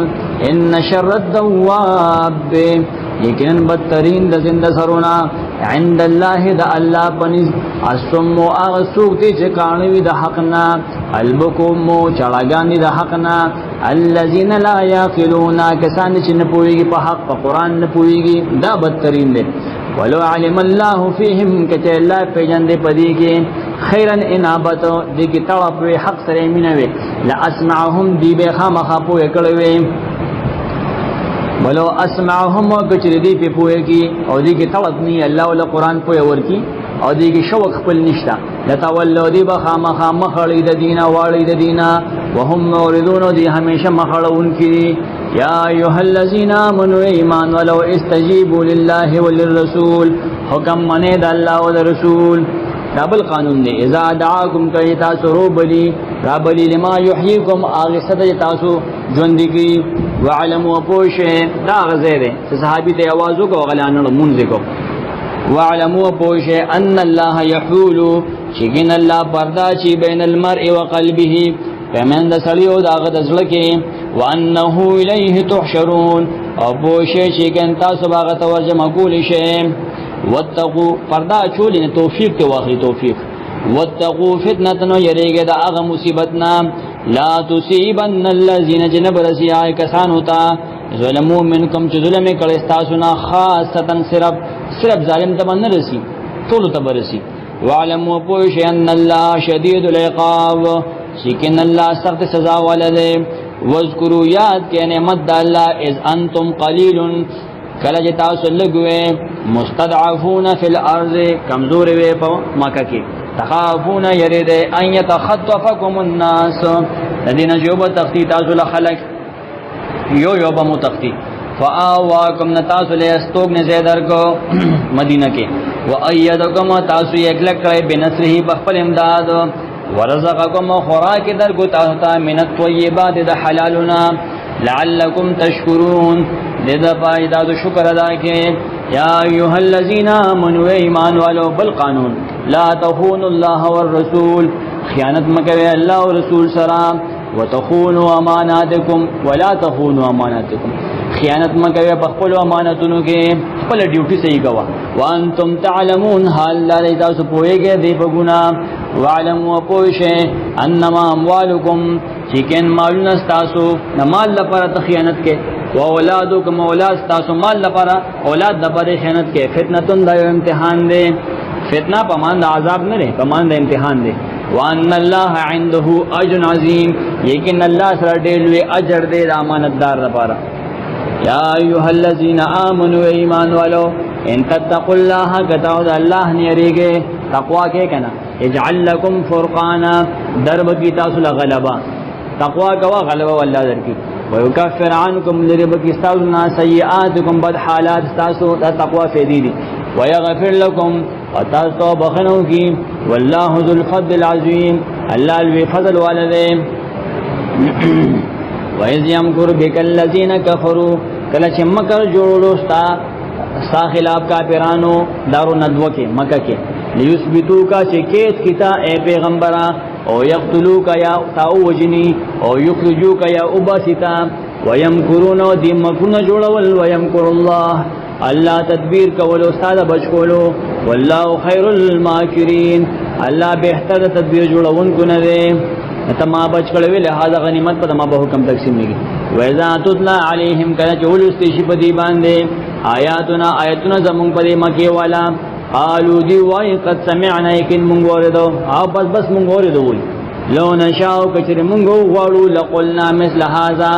ان شر الدواب لیکن بدترین د زنده سرونا عند الله د الله پنځ اسم او اغسوک دي چې کانوي د حقنا البکم چړاګانی د حقنا الذين لا يعقلون کسان چې نه پوهیږي په حق په قران نه پوهیږي دا بدترین دي ولو علم الله فيهم کته الله پیجن دې پدې کې خیرا انابت دې کې طرف حق سره مينوي لا اسمعهم دې به خامخا پوهه کړوي ولو اسمعهم کچې دې په پوهه کې او دې کې طلب ني الله ول قران پوهه ورکی او دې کې شوق خپل نشتا لتولوا دې به خامخا مخړې د دینه واړې د دینه وهم موردون دې همیشه مخړون کې یا ایها الذین آمنوا ایمان ولو استجیبوا لله وللرسول حکم منه د الله او رسول دابل قانون دی اذا دعاکم کای تاسو روبلی رابلی لما یحییکم اغه صد تاسو ژوندګي وعلموا پوشه دا غزره صحابي ته आवाज وکړه غلانه مونږ کو وعلموا پوشه ان الله يحول شګین الله پردا چی بین المرء وقلبه فمن د سړیو داغه د زړه کې وانه الیه تحشرون او پوشه شګین تاسو باغ ترجمه کول شي واتقوا پردا چولین توفیق ته واخی توفیق واتقوا فتنه یریګه دا هغه مصیبتنا لا تصيبن الذين جنب رسیا کسان ہوتا ظلموا منکم چې ظلم کړي تاسو نه خاصتا صرف ظالم ته باندې رسی ټول ته برسی وعلموا پوش ان الله شدید العقاب شکن الله سخت سزا ولده واذکروا یاد کې نعمت الله اذ انتم قلیل کله چې تاسو لګوي مستضعفون فی الارض کمزور وي په مکه کې تخافون يريد ان يتخطفكم الناس الذين جوب تختی تاسو له خلق یو به متختی فآواکم نتاسو له استوګ نه زیدر کو مدینه کې وایدکم تاسو یک لکړی بنصره بخپل امداد ورزقکم خوراک در کو تاسو ته من الطيبات د حلالنا لعلکم تشکرون دې پایدا د شکر ادا کې یا ایها الذین آمنوا ایمان والو بالقانون لا تخونوا الله والرسول خیانت مکوي الله او رسول سره وتخونوا اماناتکم ولا تخونوا اماناتکم خیانت مکوي په خپل امانتونو کې خپل ډیوټي صحیح کوه وانتم تعلمون حال لا تاسو پوهیږئ دې په ګناه وعلموا پوشه انما اموالکم چکن مالونه تاسو نه مال لپاره خیانت کې او اولادکم اولاد تاسو مال لپاره اولاد لپاره خیانت کې فتنه د امتحان دی فتنه په مان د عذاب نه لري په مان د امتحان دی وان الله عنده اجر عظیم یقین الله سره ډېر لوی اجر دی د امانتدار لپاره یا ایها الذین آمنوا ایمان والو ان تتقوا الله کتاو الله نه یریږي تقوا کې کنه اجعل لكم فرقانا درب کی تاسو غلبا تقوا کوا غلبا والله درکی ويكفر عنكم لرب کی تاسو سیئاتکم بد حالات تاسو د تقوا فیدی دي ويغفر لكم وتاسو بخنو کی والله ذو الفضل العظیم الله الوی فضل والده وَإِذْ يَمْكُرُ بِكَ الَّذِينَ كَفَرُوا کله چې مکر جوړولو ستا خلاف کافرانو دارو ندوه کې مکه کې لیثبتوک چې کیس کیتا اے پیغمبرا او یقتلوک یا تاو وجنی او یخرجوک یا اباستا ويمکرون دی مکرونه جوړول ويمکر الله الله تدبیر کول استاد بچولو والله خیر الماکرین الله بهتر تدبیر جوړون کو نه دی تما بچ کړه لہذا غنیمت په ما به حکم تقسیم نگی وإذا تتلى عليهم کله چول استشی په دی باندې آیاتنا زمون په مکی والا قالوا دی وای قد سمعنا یقین مونږ اوریدو او بس مونږ اوریدو وای لو نشاء کچره مونږ غواړو لقلنا مثل هذا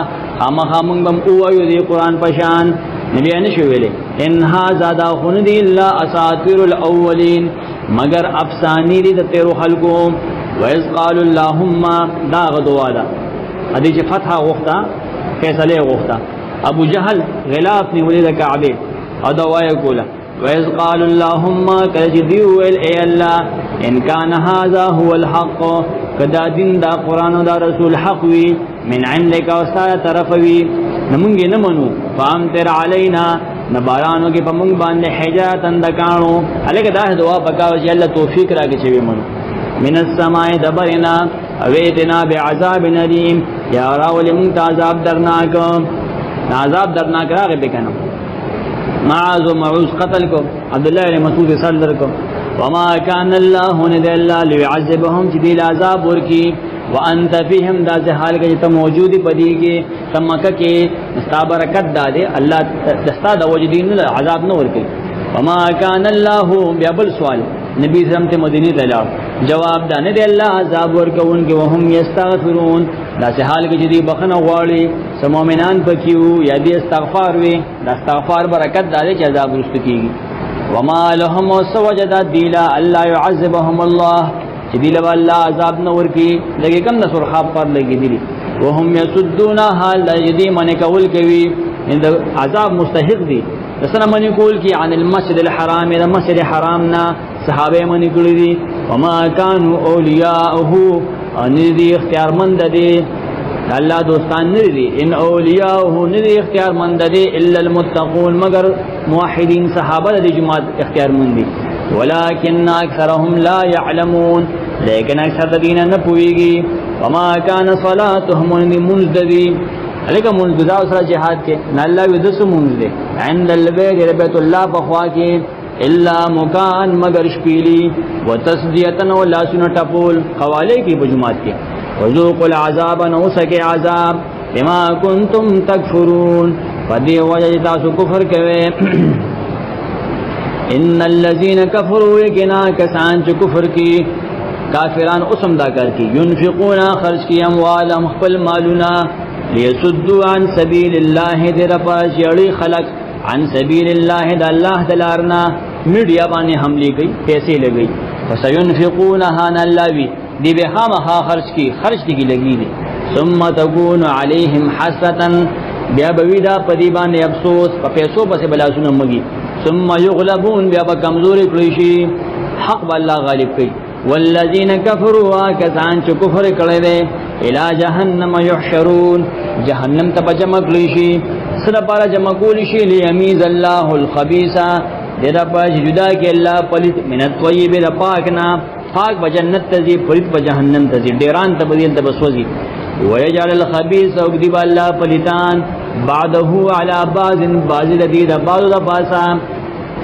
اما مونږ بم وایو دی قران پشان نبی ان شو ویلې ان هذا دا خن دی الا اساطير الاولين مگر افسانی دی د تیرو خلقو وإذ قالوا اللهم دا غدوا دا ادي چې فتح غوښتا فیصله غوښتا ابو جهل غلاف نیولې د کعبه او دا وایي کوله وإذ قالوا اللهم كذيو اي الله ان كان هذا هو الحق کدا دین دا قران او دا رسول حق وی من عندك واستای طرف وی نمونږ نه منو فامطر علينا نبارانو کې پمږ باندې حجات اندکانو الګ دا دعا پکاو چې الله توفیق راکړي چې منو من السماء دبرنا اویتنا بعذاب ندیم یا راول منت عذاب درناک راغی بکنو معاذ و معوذ قتل کو عبداللہ علیہ مسعود صدر کو وما کان اللہ ند اللہ لیعذبهم چدیل عذاب ورکی وانت فيهم دا حال کې ته موجودی پدې کې تمکه کې استا برکت داده الله دستا د وجدین عذاب نه ورکي وما كان الله بيبل سوال نبی سلام ته مدینه ته لاړ جواب دا نه دی الله عذاب ورکون کې وهم یستغفرون دا حال کې چې بخنه غواړي سمومنان پکيو یا دې استغفار وي دا استغفار برکت داده چې عذاب ورست کیږي وما لهم سوجد دیلا الله يعذبهم الله چې دی له الله عذاب نه ورکی لګي کم د سرخاب پر لګي دي وهم يسدون حال یدي من کول کوي اند عذاب مستحق دي دسنه من کول کی عن المسجد الحرام الى المسجد حرامنا صحابه من کړی دي وما كانوا اولیاءه ان دي اختیار مند دي الله دوستان نه دي ان اولیاءه نه دي اختیار مند دي الا المتقون مگر موحدین صحابه د جماعت اختیار مند دي ولكن اكثرهم لا يعلمون لیکن اکثر الذين نه پويږي وما كان صلاتهم منذدي الګه منذدا سره جهاد کې نه الله ودس منذ عند البيت ربيت الله بخوا کې الا مکان مگر شپيلي وتسديه ولا سن ټپول قواله کې بجماعت کې وذوقوا العذاب نوسك عذاب بما كنتم تكفرون فدي وجه تاسو کفر کوي ان الذين كفروا يكنا كسان چې کفر کی کافران اسم دا کر کی ينفقون خرج کی اموالهم خپل مالنا ليصدوا عن سبيل الله درپا شړی خلق عن سبيل الله د الله دلارنا میډیا باندې حمله کوي پیسې لګي فسينفقونها نلوي دی به خامخا خرج کی خرج دی لګي دي ثم تكون عليهم حسرة بیا بویدا پدی باندې افسوس په پیسو پسې بلاسونه مګي ثم يغلبون بیا به کمزوري کړی شي حق الله غالب کوي والذین کفروا کسان چې کفر کړي دي الى جهنم يحشرون جهنم ته جمع کړي شي سره پر جمع کول شي ليميز الله الخبيث دغه په جدا کې الله پلیت من الطيب د پاکنا پاک په جنت ته دي پلیت په جهنم ته دي ډیران ته بدیل ته بسوځي ويجعل الخبيث او دی الله پلیتان بعده على بعض بعض الذي د بعض د پاسا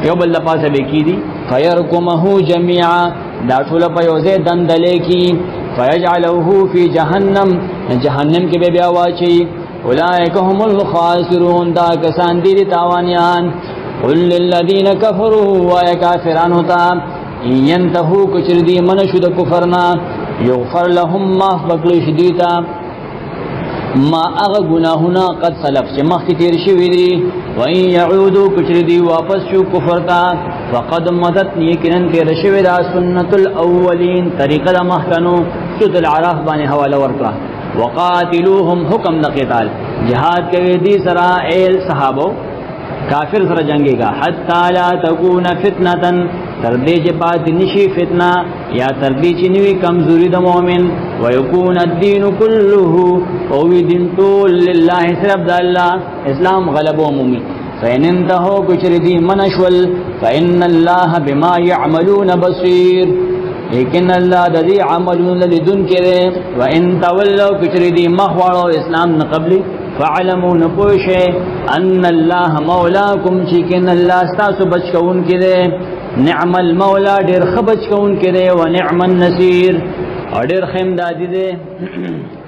یو بل د پاسه لیکي دي فيركمه جميعا دا ټول په یوځه دندلې کی فيجعله في جهنم جهنم کې به بیا واچي اولئک هم الخاسرون دا کسان دي تاوانيان قل للذين كفروا وكافرون تا ينتهوا کچردي منشد کفرنا یغفر لهم ما فقل شدیتا ما اغا گناهنا قد سلف چې مخکې تیر شوي دي وان يعودوا کچردي واپس شو کفرتا فقد مدت یقینا تیر شوي دا سنت الاولین طریقه د مخکنو سورۃ العراف باندې حواله ورکړه وقاتلوهم حکم د قتال جهاد کوي دي سره ال صحابه کافر سره جنگيږي حتا لا تكون فتنه تر دې چې پات نشي فتنه یا تر دې چې نوي کمزوري د مؤمن ويكون الدين كله او دین ټول لله رب الله اسلام غلب عمومي فإن انتهوا كشردي منشول فإن الله بما يعملون بصير لیکن الله د دې عملونه لدن کړي وان تولوا کچریدي مخواړو اسلام نه قبلي فعلموا نپوشه ان الله مولاکم چې کین الله تاسو بچ کون کړي نعم المولا ډیر خبچ کون کړي و نعم النصير اور ډیر خیم دادی دې